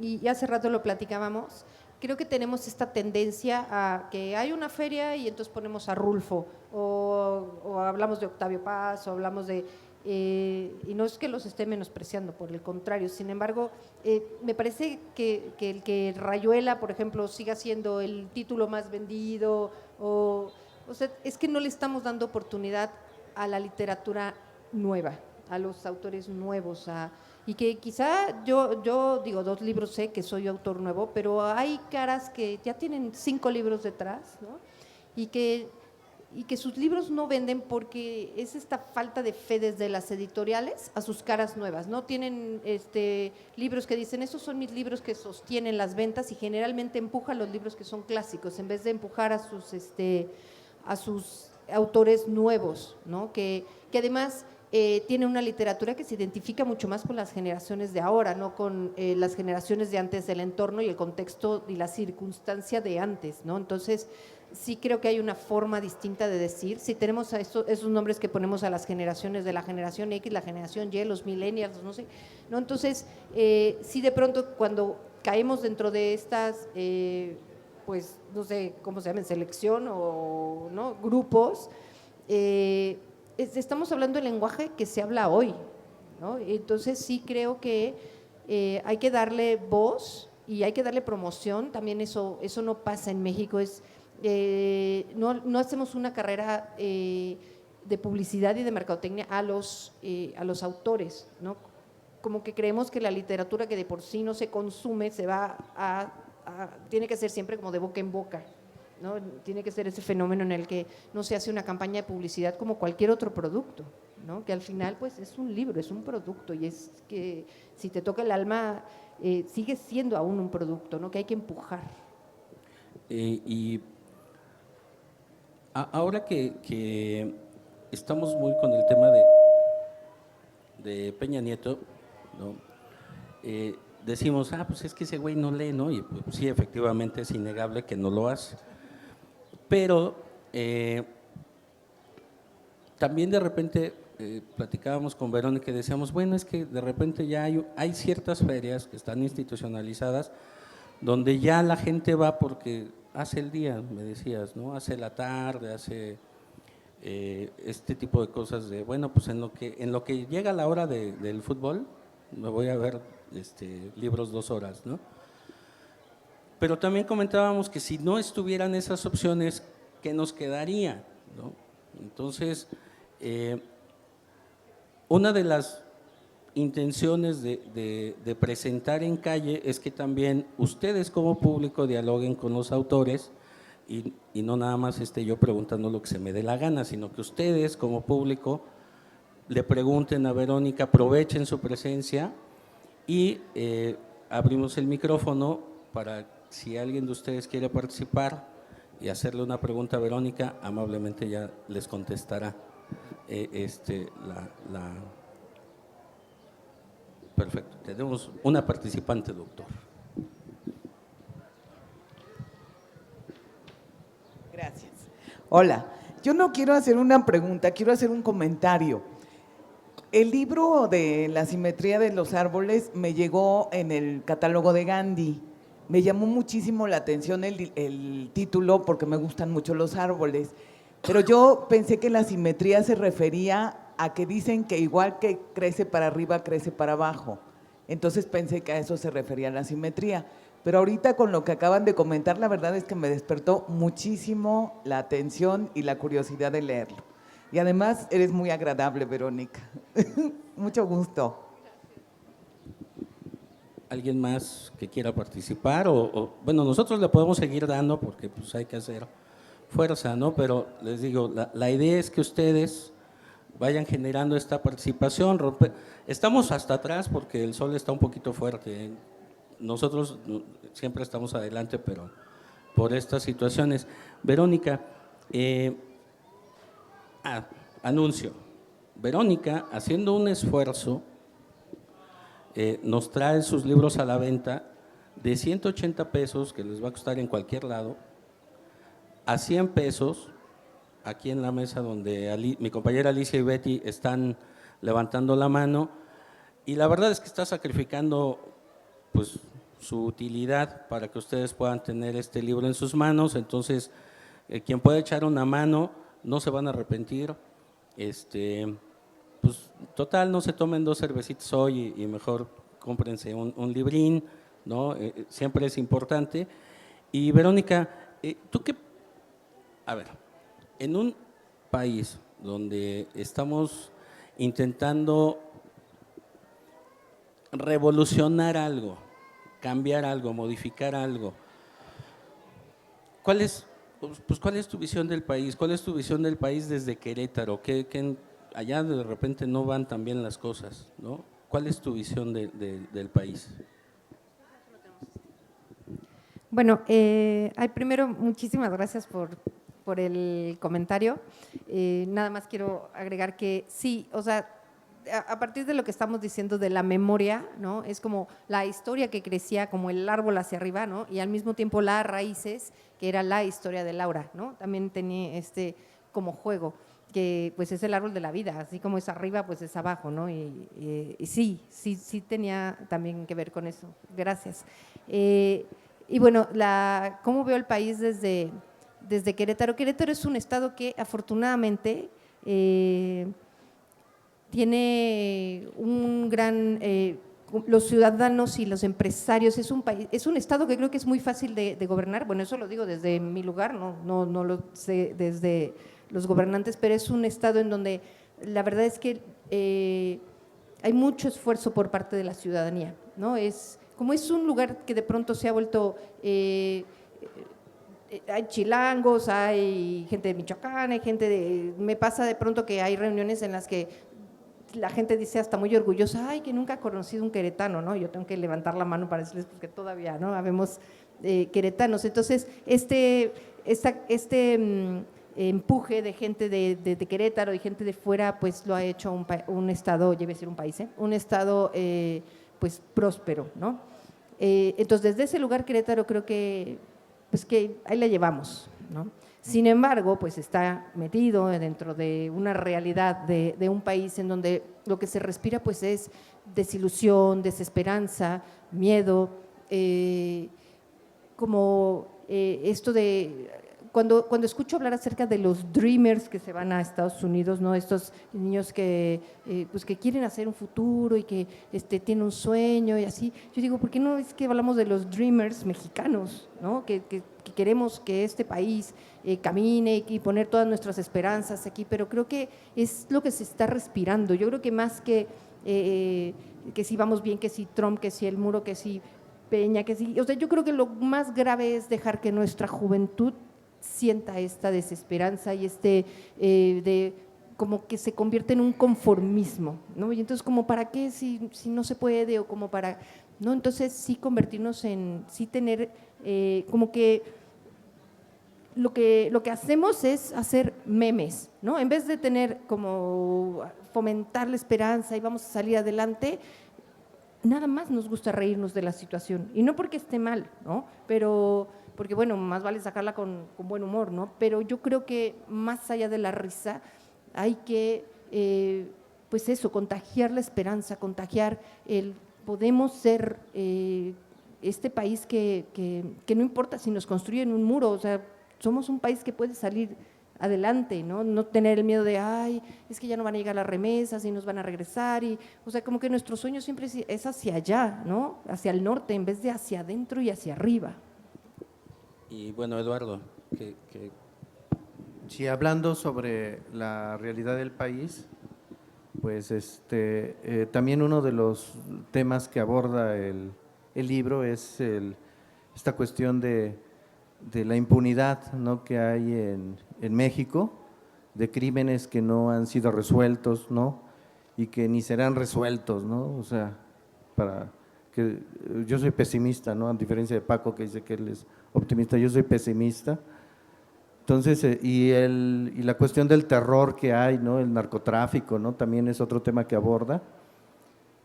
y hace rato lo platicábamos, creo que tenemos esta tendencia a que hay una feria y entonces ponemos a Rulfo, o hablamos de Octavio Paz, o hablamos y no es que los esté menospreciando, por el contrario, sin embargo, me parece que el que Rayuela, por ejemplo, siga siendo el título más vendido, o sea, es que no le estamos dando oportunidad a la literatura nueva. a los autores nuevos, y que quizá yo digo, 2 libros sé que soy autor nuevo, pero hay caras que ya tienen 5 libros detrás, ¿no? Y que sus libros no venden porque es esta falta de fe desde las editoriales a sus caras nuevas, ¿no? Tienen libros que dicen, esos son mis libros que sostienen las ventas, y generalmente empujan los libros que son clásicos en vez de empujar a sus autores nuevos, ¿no? Que además tiene una literatura que se identifica mucho más con las generaciones de ahora, no con las generaciones de antes, del entorno y el contexto y la circunstancia de antes, ¿no? Entonces, sí creo que hay una forma distinta de decir. Si tenemos a esos nombres que ponemos a las generaciones, de la generación X, la generación Y, los millennials, no sé, ¿no? Entonces, sí, de pronto cuando caemos dentro de estas, pues no sé cómo se llaman, selección o ¿no? grupos, estamos hablando del lenguaje que se habla hoy, ¿no? Entonces sí creo que hay que darle voz y hay que darle promoción. También eso no pasa en México. No hacemos una carrera de publicidad y de mercadotecnia a los autores, ¿no? Como que creemos que la literatura que de por sí no se consume se va tiene que ser siempre como de boca en boca, ¿no? Tiene que ser ese fenómeno en el que no se hace una campaña de publicidad como cualquier otro producto, ¿no? Que al final pues es un libro, es un producto, y es que si te toca el alma sigue siendo aún un producto, ¿no? Que hay que empujar.
Y ahora que estamos muy con el tema de Peña Nieto, ¿no? Decimos, pues es que ese güey no lee, ¿no? Y pues, sí, efectivamente es innegable que no lo hace. Pero también de repente platicábamos con Verónica y decíamos, bueno, es que de repente ya hay ciertas ferias que están institucionalizadas donde ya la gente va porque hace el día, me decías, ¿no? Hace la tarde, hace este tipo de cosas de, bueno, pues en lo que llega la hora del fútbol, me voy a ver libros 2 horas, ¿no? Pero también comentábamos que si no estuvieran esas opciones, ¿qué nos quedaría, ¿no? Entonces, una de las intenciones de presentar en calle es que también ustedes como público dialoguen con los autores y no nada más yo preguntando lo que se me dé la gana, sino que ustedes como público le pregunten a Verónica, aprovechen su presencia y abrimos el micrófono para si alguien de ustedes quiere participar y hacerle una pregunta a Verónica, amablemente ya les contestará Perfecto, tenemos una participante, doctor.
Gracias. Hola, yo no quiero hacer una pregunta, quiero hacer un comentario. El libro de La simetría de los árboles me llegó en el catálogo de Gandhi. Me llamó muchísimo la atención el título porque me gustan mucho los árboles, pero yo pensé que la simetría se refería a que dicen que igual que crece para arriba, crece para abajo. Entonces pensé que a eso se refería la simetría. Pero ahorita con lo que acaban de comentar, la verdad es que me despertó muchísimo la atención y la curiosidad de leerlo. Y además eres muy agradable, Verónica. Mucho gusto.
¿Alguien más que quiera participar? Bueno, nosotros le podemos seguir dando porque pues hay que hacer fuerza, ¿no? Pero les digo, la idea es que ustedes vayan generando esta participación. Estamos hasta atrás porque el sol está un poquito fuerte, ¿eh? Nosotros siempre estamos adelante, pero por estas situaciones. Verónica, anuncio. Verónica, haciendo un esfuerzo, nos trae sus libros a la venta de 180 pesos, que les va a costar en cualquier lado, a 100 pesos, aquí en la mesa donde mi compañera Alicia y Betty están levantando la mano, y la verdad es que está sacrificando pues su utilidad para que ustedes puedan tener este libro en sus manos. Entonces, quien pueda echar una mano, no se van a arrepentir. Pues total, no se tomen 2 cervecitas hoy y mejor cómprense un librín, ¿no? Siempre es importante. Y Verónica, tú qué, a ver, en un país donde estamos intentando revolucionar algo, cambiar algo, modificar algo. ¿Cuál es tu visión del país? ¿Cuál es tu visión del país desde Querétaro? ¿Qué allá de repente no van tan bien las cosas, ¿no? ¿Cuál es tu visión del país?
Bueno, primero, muchísimas gracias por el comentario. Nada más quiero agregar que sí, o sea, a partir de lo que estamos diciendo de la memoria, ¿no? Es como la historia que crecía como el árbol hacia arriba, ¿no? Y al mismo tiempo las raíces, que era la historia de Laura, ¿no? También tenía como juego, que pues es el árbol de la vida, así como es arriba, pues es abajo, ¿no? Y sí tenía también que ver con eso. Gracias. Y bueno, ¿cómo veo el país desde Querétaro? Querétaro es un estado que afortunadamente tiene un gran, los ciudadanos y los empresarios, es un estado que creo que es muy fácil de gobernar. Bueno, eso lo digo desde mi lugar, no lo sé desde los gobernantes, pero es un estado en donde la verdad es que hay mucho esfuerzo por parte de la ciudadanía, ¿no? Como es un lugar que de pronto se ha vuelto, hay chilangos, hay gente de Michoacán, me pasa de pronto que hay reuniones en las que la gente dice hasta muy orgullosa, ay, que nunca ha conocido un queretano, ¿no? Yo tengo que levantar la mano para decirles porque todavía, ¿no? Habemos queretanos. Entonces, empuje de gente de Querétaro y gente de fuera, pues lo ha hecho un estado, ya iba a decir un país, un estado pues próspero, ¿no? Entonces, desde ese lugar Querétaro creo que, pues que ahí la llevamos, ¿no? Sin embargo, pues está metido dentro de una realidad de un país en donde lo que se respira pues es desilusión, desesperanza, miedo, esto de… Cuando escucho hablar acerca de los dreamers que se van a Estados Unidos, ¿no? Estos niños que quieren hacer un futuro y que tienen un sueño y así, yo digo, ¿por qué no es que hablamos de los dreamers mexicanos, ¿no? Que queremos que este país camine y poner todas nuestras esperanzas aquí, pero creo que es lo que se está respirando. Yo creo que más que si vamos bien, que si Trump, que si el muro, que si Peña, que si… O sea, yo creo que lo más grave es dejar que nuestra juventud sienta esta desesperanza y de como que se convierte en un conformismo, ¿no? Y entonces, como para qué si no se puede o como para… ¿no? Entonces, sí convertirnos sí tener como que lo que hacemos es hacer memes, ¿no? En vez de tener como fomentar la esperanza y vamos a salir adelante, nada más nos gusta reírnos de la situación. Y no porque esté mal, ¿no? Pero… porque bueno, más vale sacarla con buen humor, ¿no? Pero yo creo que más allá de la risa hay que, pues eso, contagiar la esperanza, contagiar podemos ser este país que no importa si nos construyen un muro, o sea, somos un país que puede salir adelante, ¿no? No tener el miedo de, ay, es que ya no van a llegar las remesas y nos van a regresar, o sea, como que nuestro sueño siempre es hacia allá, ¿no? Hacia el norte en vez de hacia adentro y hacia arriba.
Y bueno, Eduardo,
Sí, hablando sobre la realidad del país, pues también uno de los temas que aborda el libro es esta cuestión de la impunidad, ¿no? que hay en México, de crímenes que no han sido resueltos, ¿no? y que ni serán resueltos, ¿no? O sea, yo soy pesimista, ¿no? A diferencia de Paco que dice que él es optimista, yo soy pesimista. Entonces, y la cuestión del terror que hay, ¿no? El narcotráfico, ¿no? También es otro tema que aborda.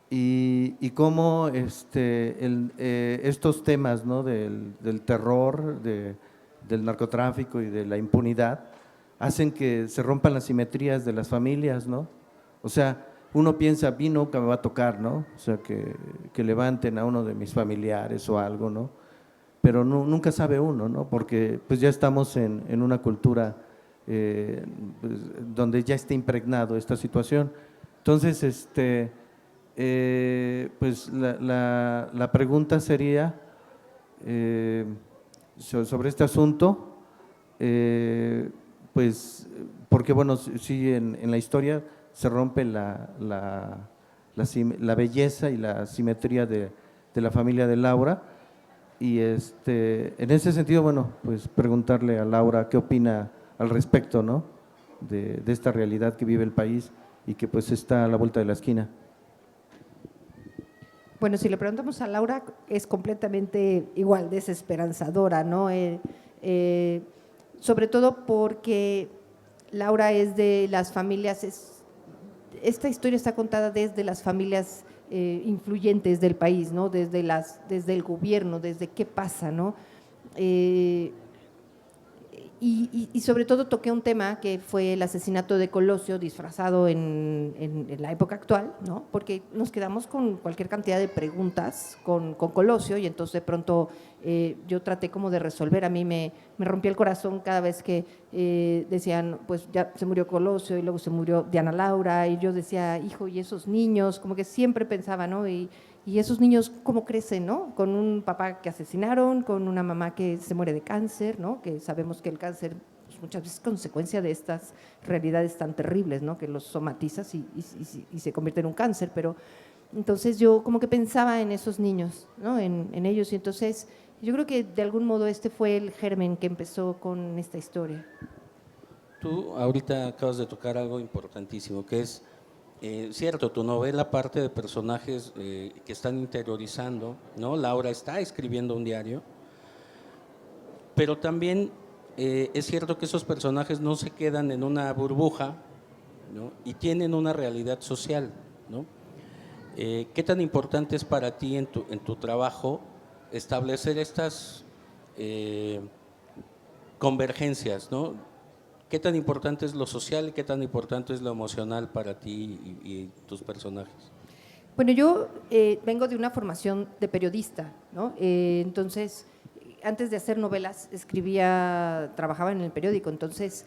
Y cómo estos temas, ¿no? del terror, del narcotráfico y de la impunidad, hacen que se rompan las simetrías de las familias, ¿no? O sea, uno piensa, a mí nunca me va a tocar, ¿no? O sea, que levanten a uno de mis familiares o algo, ¿no? Pero nunca sabe uno, ¿no? Porque pues ya estamos en una cultura pues, donde ya está impregnado esta situación. Entonces, pues la pregunta sería sobre este asunto, pues porque bueno, sí en la historia se rompe la belleza y la simetría de la familia de Laura. Y en ese sentido, bueno, pues preguntarle a Laura qué opina al respecto, ¿no? De esta realidad que vive el país y que pues está a la vuelta de la esquina.
Bueno, si le preguntamos a Laura, es completamente igual, desesperanzadora, ¿no? Sobre todo porque Laura es de las familias, esta historia está contada desde las familias influyentes del país, ¿no? Desde el gobierno, desde qué pasa, ¿no? Y sobre todo toqué un tema que fue el asesinato de Colosio disfrazado en la época actual, ¿no? Porque nos quedamos con cualquier cantidad de preguntas con Colosio y entonces de pronto yo traté como de resolver. A mí me rompía el corazón cada vez que decían, pues ya se murió Colosio y luego se murió Diana Laura y yo decía, hijo, y esos niños, como que siempre pensaba, ¿no? Y esos niños, ¿cómo crecen, no? Con un papá que asesinaron, con una mamá que se muere de cáncer, ¿no? Que sabemos que el cáncer pues, muchas veces es consecuencia de estas realidades tan terribles, ¿no? Que los somatizas y se convierte en un cáncer. Pero entonces yo como que pensaba en esos niños, ¿no? En ellos. Y entonces yo creo que de algún modo este fue el germen que empezó con esta historia.
Tú ahorita acabas de tocar algo importantísimo, que es cierto, tu novela parte de personajes que están interiorizando, ¿no? Laura está escribiendo un diario, pero también es cierto que esos personajes no se quedan en una burbuja, ¿no? Y tienen una realidad social, ¿no? ¿Qué tan importante es para ti en tu trabajo establecer estas convergencias, ¿no? ¿Qué tan importante es lo social y qué tan importante es lo emocional para ti y tus personajes?
Bueno, yo vengo de una formación de periodista, ¿no? Entonces, antes de hacer novelas, trabajaba en el periódico, entonces,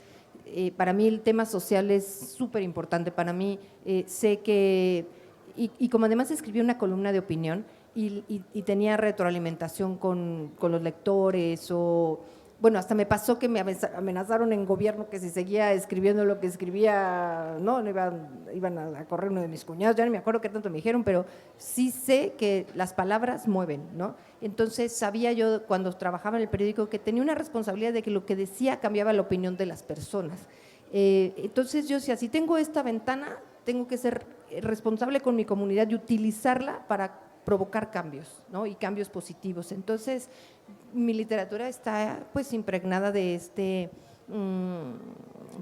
para mí el tema social es súper importante. Para mí, sé que, y como además escribí una columna de opinión y tenía retroalimentación con los lectores bueno, hasta me pasó que me amenazaron en gobierno que si seguía escribiendo lo que escribía, no iban a correr uno de mis cuñados, ya no me acuerdo qué tanto me dijeron, pero sí sé que las palabras mueven, ¿no? Entonces sabía yo cuando trabajaba en el periódico que tenía una responsabilidad de que lo que decía cambiaba la opinión de las personas. Entonces yo decía, si tengo esta ventana, tengo que ser responsable con mi comunidad y utilizarla para provocar cambios, ¿no? Y cambios positivos. Entonces, mi literatura está pues impregnada de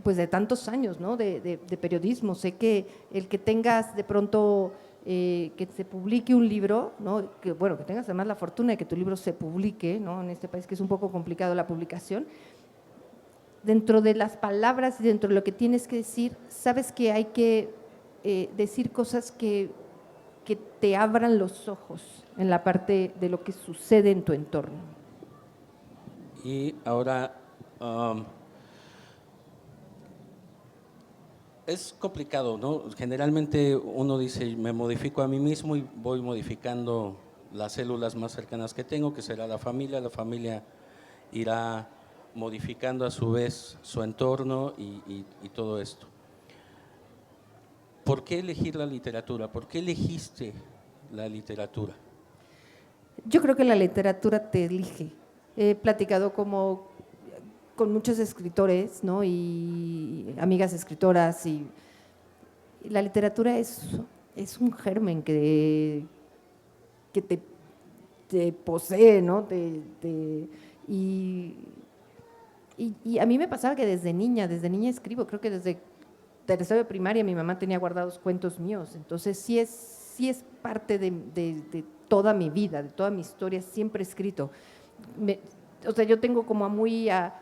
pues de tantos años, ¿no? De periodismo. Sé que el que tengas de pronto que se publique un libro, ¿no? Que tengas además la fortuna de que tu libro se publique, ¿no? En este país que es un poco complicado la publicación. Dentro de las palabras y dentro de lo que tienes que decir, sabes que hay que decir cosas que te abran los ojos en la parte de lo que sucede en tu entorno.
Y ahora, es complicado, ¿no? Generalmente uno dice, me modifico a mí mismo y voy modificando las células más cercanas que tengo, que será la familia irá modificando a su vez su entorno y todo esto. ¿Por qué elegir la literatura? ¿Por qué elegiste la literatura?
Yo creo que la literatura te elige. He platicado con muchos escritores, ¿no? Y amigas escritoras y la literatura es un germen que te posee, ¿no? Y a mí me pasaba que desde niña escribo, creo que desde tercero de primaria mi mamá tenía guardados cuentos míos, entonces sí es parte de toda mi vida, de toda mi historia, siempre he escrito. O sea, yo tengo como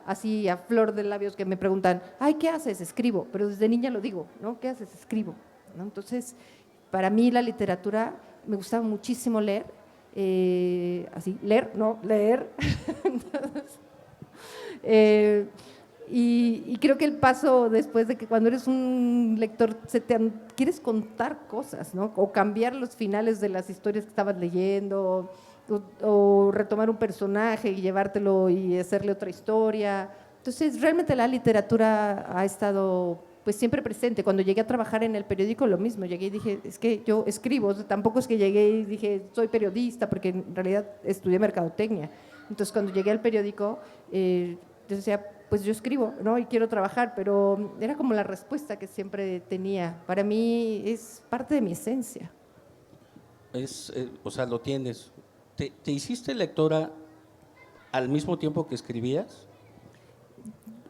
así a flor de labios que me preguntan, ay, ¿qué haces? Escribo, pero desde niña lo digo, ¿no? ¿Qué haces? Escribo, ¿no? Entonces, para mí la literatura, me gustaba muchísimo leer, así, leer, no, leer. Entonces, y creo que el paso después de que cuando eres un lector quieres contar cosas, ¿no? O cambiar los finales de las historias que estabas leyendo, o retomar un personaje y llevártelo y hacerle otra historia. Entonces, realmente la literatura ha estado pues siempre presente. Cuando llegué a trabajar en el periódico, lo mismo, llegué y dije, es que yo escribo, o sea, tampoco es que llegué y dije, soy periodista, porque en realidad estudié mercadotecnia. Entonces, cuando llegué al periódico, yo decía, pues yo escribo, ¿no? Y quiero trabajar, pero era como la respuesta que siempre tenía. Para mí es parte de mi esencia.
O sea, lo tienes. ¿Te hiciste lectora al mismo tiempo que escribías?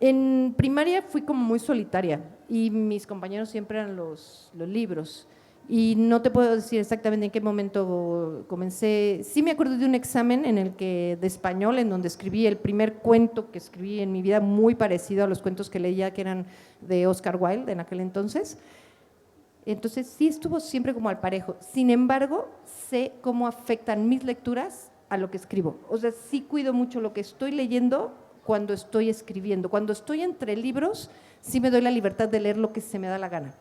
En primaria fui como muy solitaria y mis compañeros siempre eran los libros. Y no te puedo decir exactamente en qué momento comencé. Sí me acuerdo de un examen de español, en donde escribí el primer cuento que escribí en mi vida, muy parecido a los cuentos que leía, que eran de Oscar Wilde en aquel entonces. Entonces sí estuvo siempre como al parejo. Sin embargo, sé cómo afectan mis lecturas a lo que escribo. O sea, sí cuido mucho lo que estoy leyendo cuando estoy escribiendo. Cuando estoy entre libros, sí me doy la libertad de leer lo que se me da la gana.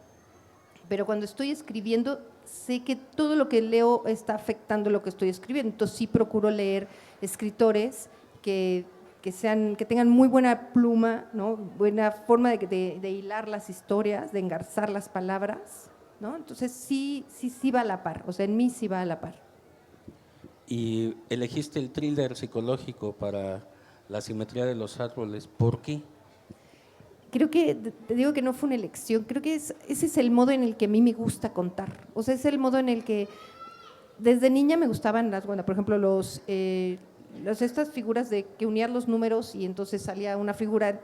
Pero cuando estoy escribiendo, sé que todo lo que leo está afectando lo que estoy escribiendo. Entonces sí procuro leer escritores que tengan muy buena pluma, ¿no? Buena forma de hilar las historias, de engarzar las palabras, ¿no? Entonces sí va a la par, o sea, en mí sí va a la par.
Y elegiste el thriller psicológico para La simetría de los árboles. ¿Por qué?
Creo que, te digo que no fue una elección, creo que ese es el modo en el que a mí me gusta contar. O sea, es el modo en el que desde niña me gustaban por ejemplo, estas figuras de que unían los números y entonces salía una figura.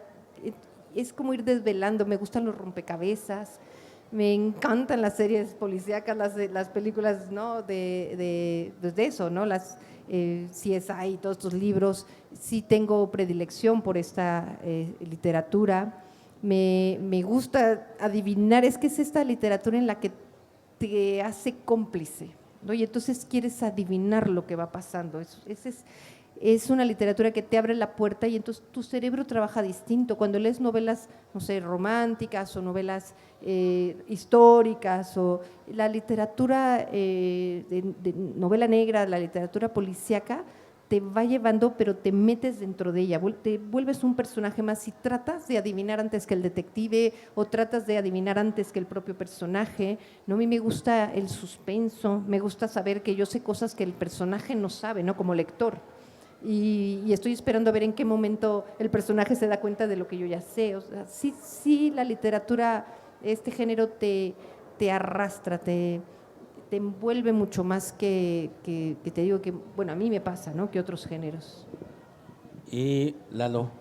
Es como ir desvelando, me gustan los rompecabezas, me encantan las series policíacas, las películas, ¿no? de eso, ¿no? Las CSI y todos estos libros. Sí tengo predilección por esta literatura. Me gusta adivinar, es que es esta literatura en la que te hace cómplice, ¿no? Y entonces quieres adivinar lo que va pasando. Es una literatura que te abre la puerta y entonces tu cerebro trabaja distinto. Cuando lees novelas, no sé, románticas o novelas históricas, o la literatura de novela negra, la literatura policíaca, te va llevando, pero te metes dentro de ella, te vuelves un personaje más y tratas de adivinar antes que el detective o tratas de adivinar antes que el propio personaje, ¿no? A mí me gusta el suspenso, me gusta saber que yo sé cosas que el personaje no sabe, ¿no? Como lector. Y estoy esperando a ver en qué momento el personaje se da cuenta de lo que yo ya sé. O sea, sí, la literatura, este género te arrastra, te envuelve mucho más que te digo que, bueno, a mí me pasa, ¿no? Que otros géneros.
Y Lalo.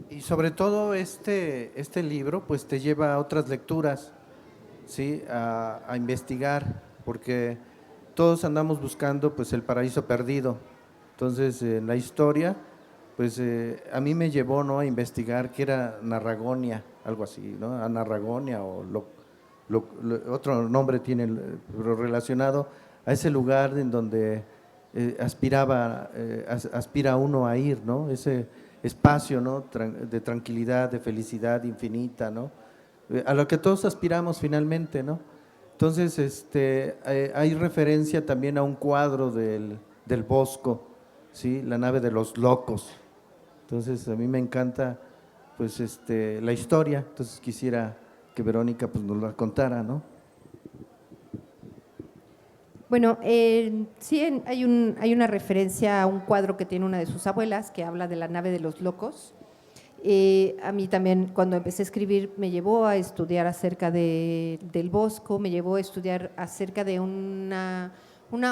Y sobre todo este libro pues te lleva a otras lecturas, ¿sí? A investigar, porque todos andamos buscando pues el paraíso perdido. Entonces en la historia pues a mí me llevó, ¿no? A investigar qué era Narragonia, algo así, ¿no? A Narragonia o otro nombre tiene, pero relacionado a ese lugar en donde aspira uno a ir, ¿no? Ese espacio, ¿no? De tranquilidad, de felicidad infinita, ¿no? A lo que todos aspiramos finalmente, ¿no? Entonces, hay referencia también a un cuadro del Bosco, ¿sí? La nave de los locos. Entonces, a mí me encanta, pues, la historia. Entonces, quisiera que Verónica pues nos la contara, ¿no?
Bueno, sí hay una referencia a un cuadro que tiene una de sus abuelas que habla de la nave de los locos. A mí también, cuando empecé a escribir, me llevó a estudiar acerca del Bosco, me llevó a estudiar acerca de una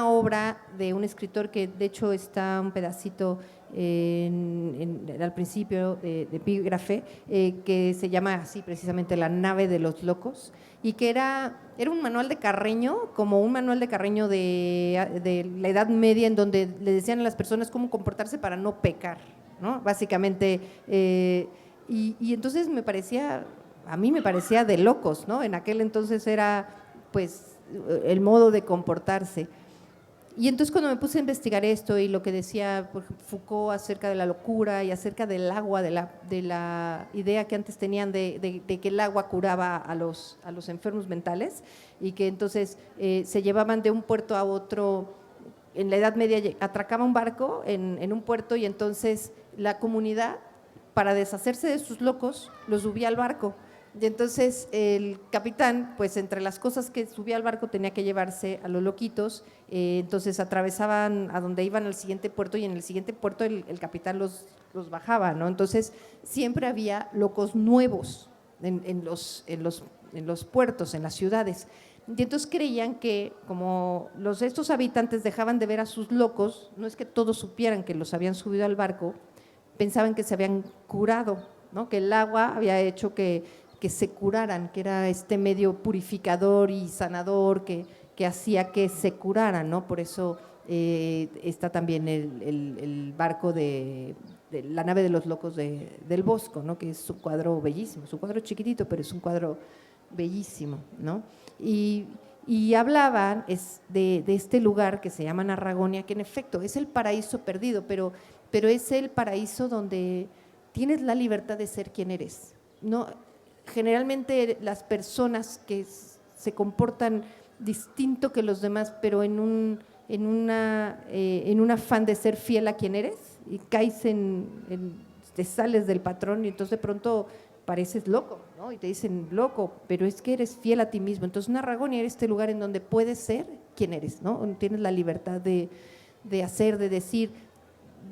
obra de un escritor que de hecho está un pedacito al principio de epígrafe, que se llama así precisamente La nave de los locos, y que era un manual de Carreño, como un manual de Carreño de la Edad Media, en donde le decían a las personas cómo comportarse para no pecar, ¿no? Básicamente, y entonces a mí me parecía de locos, ¿no? En aquel entonces era pues el modo de comportarse. Y entonces cuando me puse a investigar esto y lo que decía por ejemplo, Foucault acerca de la locura y acerca del agua, de la idea que antes tenían de que el agua curaba a los enfermos mentales, y que entonces se llevaban de un puerto a otro. En la Edad Media atracaba un barco en un puerto y entonces la comunidad, para deshacerse de sus locos, los subía al barco. Y entonces el capitán, pues entre las cosas que subía al barco tenía que llevarse a los loquitos, entonces atravesaban a donde iban al siguiente puerto y en el siguiente puerto el capitán los bajaba, ¿no? Entonces siempre había locos nuevos en los puertos, en las ciudades. Y entonces creían que como estos habitantes dejaban de ver a sus locos, no es que todos supieran que los habían subido al barco, pensaban que se habían curado, ¿no? Que el agua había hecho que se curaran, que era este medio purificador y sanador que hacía que se curaran, ¿no? Por eso está también el barco de la nave de los locos del Bosco, ¿no? Que es un cuadro bellísimo, es un cuadro chiquitito, pero es un cuadro bellísimo, ¿no? Y hablaban de este lugar que se llama Narragonia, que en efecto es el paraíso perdido, pero es el paraíso donde tienes la libertad de ser quien eres, ¿no? Generalmente las personas que se comportan distinto que los demás, pero en un afán de ser fiel a quien eres, y caes te sales del patrón y entonces de pronto pareces loco, ¿no? Y te dicen loco, pero es que eres fiel a ti mismo. Entonces Narragonia era este lugar en donde puedes ser quien eres, ¿no? Donde tienes la libertad de hacer, de decir.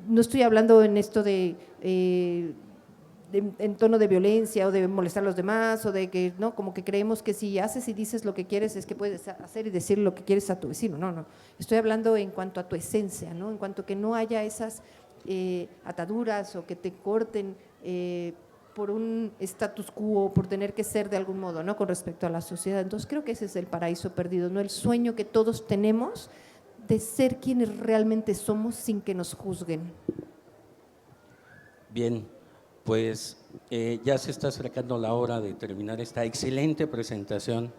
No estoy hablando en esto en tono de violencia o de molestar a los demás o de que, ¿no? Como que creemos que si haces y dices lo que quieres es que puedes hacer y decir lo que quieres a tu vecino. No. Estoy hablando en cuanto a tu esencia, ¿no? En cuanto que no haya esas ataduras o que te corten por un status quo, por tener que ser de algún modo, ¿no? Con respecto a la sociedad. Entonces creo que ese es el paraíso perdido, ¿no? El sueño que todos tenemos de ser quienes realmente somos sin que nos juzguen.
Bien, pues ya se está acercando la hora de terminar esta excelente presentación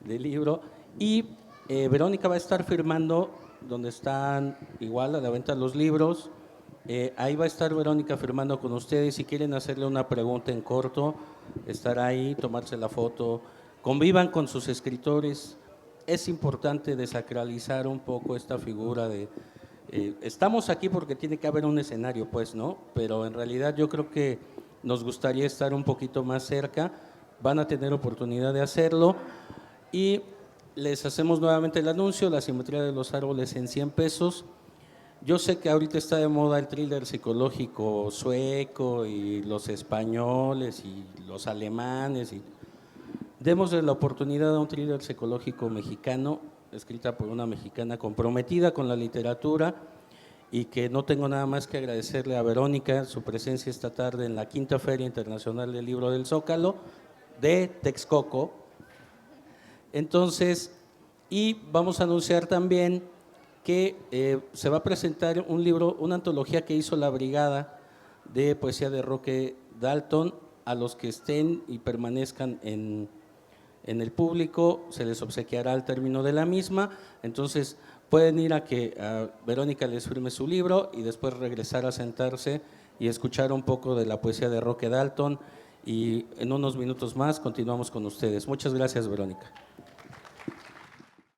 del libro y Verónica va a estar firmando donde están igual a la venta los libros. Ahí va a estar Verónica firmando con ustedes. Si quieren hacerle una pregunta en corto, estar ahí, tomarse la foto, convivan con sus escritores. Es importante desacralizar un poco esta figura de estamos aquí porque tiene que haber un escenario, pues, ¿no? Pero en realidad yo creo que nos gustaría estar un poquito más cerca. Van a tener oportunidad de hacerlo y les hacemos nuevamente el anuncio, La simetría de los árboles en 100 pesos. Yo sé que ahorita está de moda el thriller psicológico sueco y los españoles y los alemanes. Démosle la oportunidad a un thriller psicológico mexicano, escrita por una mexicana comprometida con la literatura y que no tengo nada más que agradecerle a Verónica su presencia esta tarde en la Quinta Feria Internacional del Libro del Zócalo de Texcoco. Entonces, y vamos a anunciar también que se va a presentar un libro, una antología que hizo la Brigada de Poesía de Roque Dalton. A los que estén y permanezcan en el público se les obsequiará al término de la misma. Entonces pueden ir a que Verónica les firme su libro y después regresar a sentarse y escuchar un poco de la poesía de Roque Dalton y en unos minutos más continuamos con ustedes. Muchas gracias, Verónica.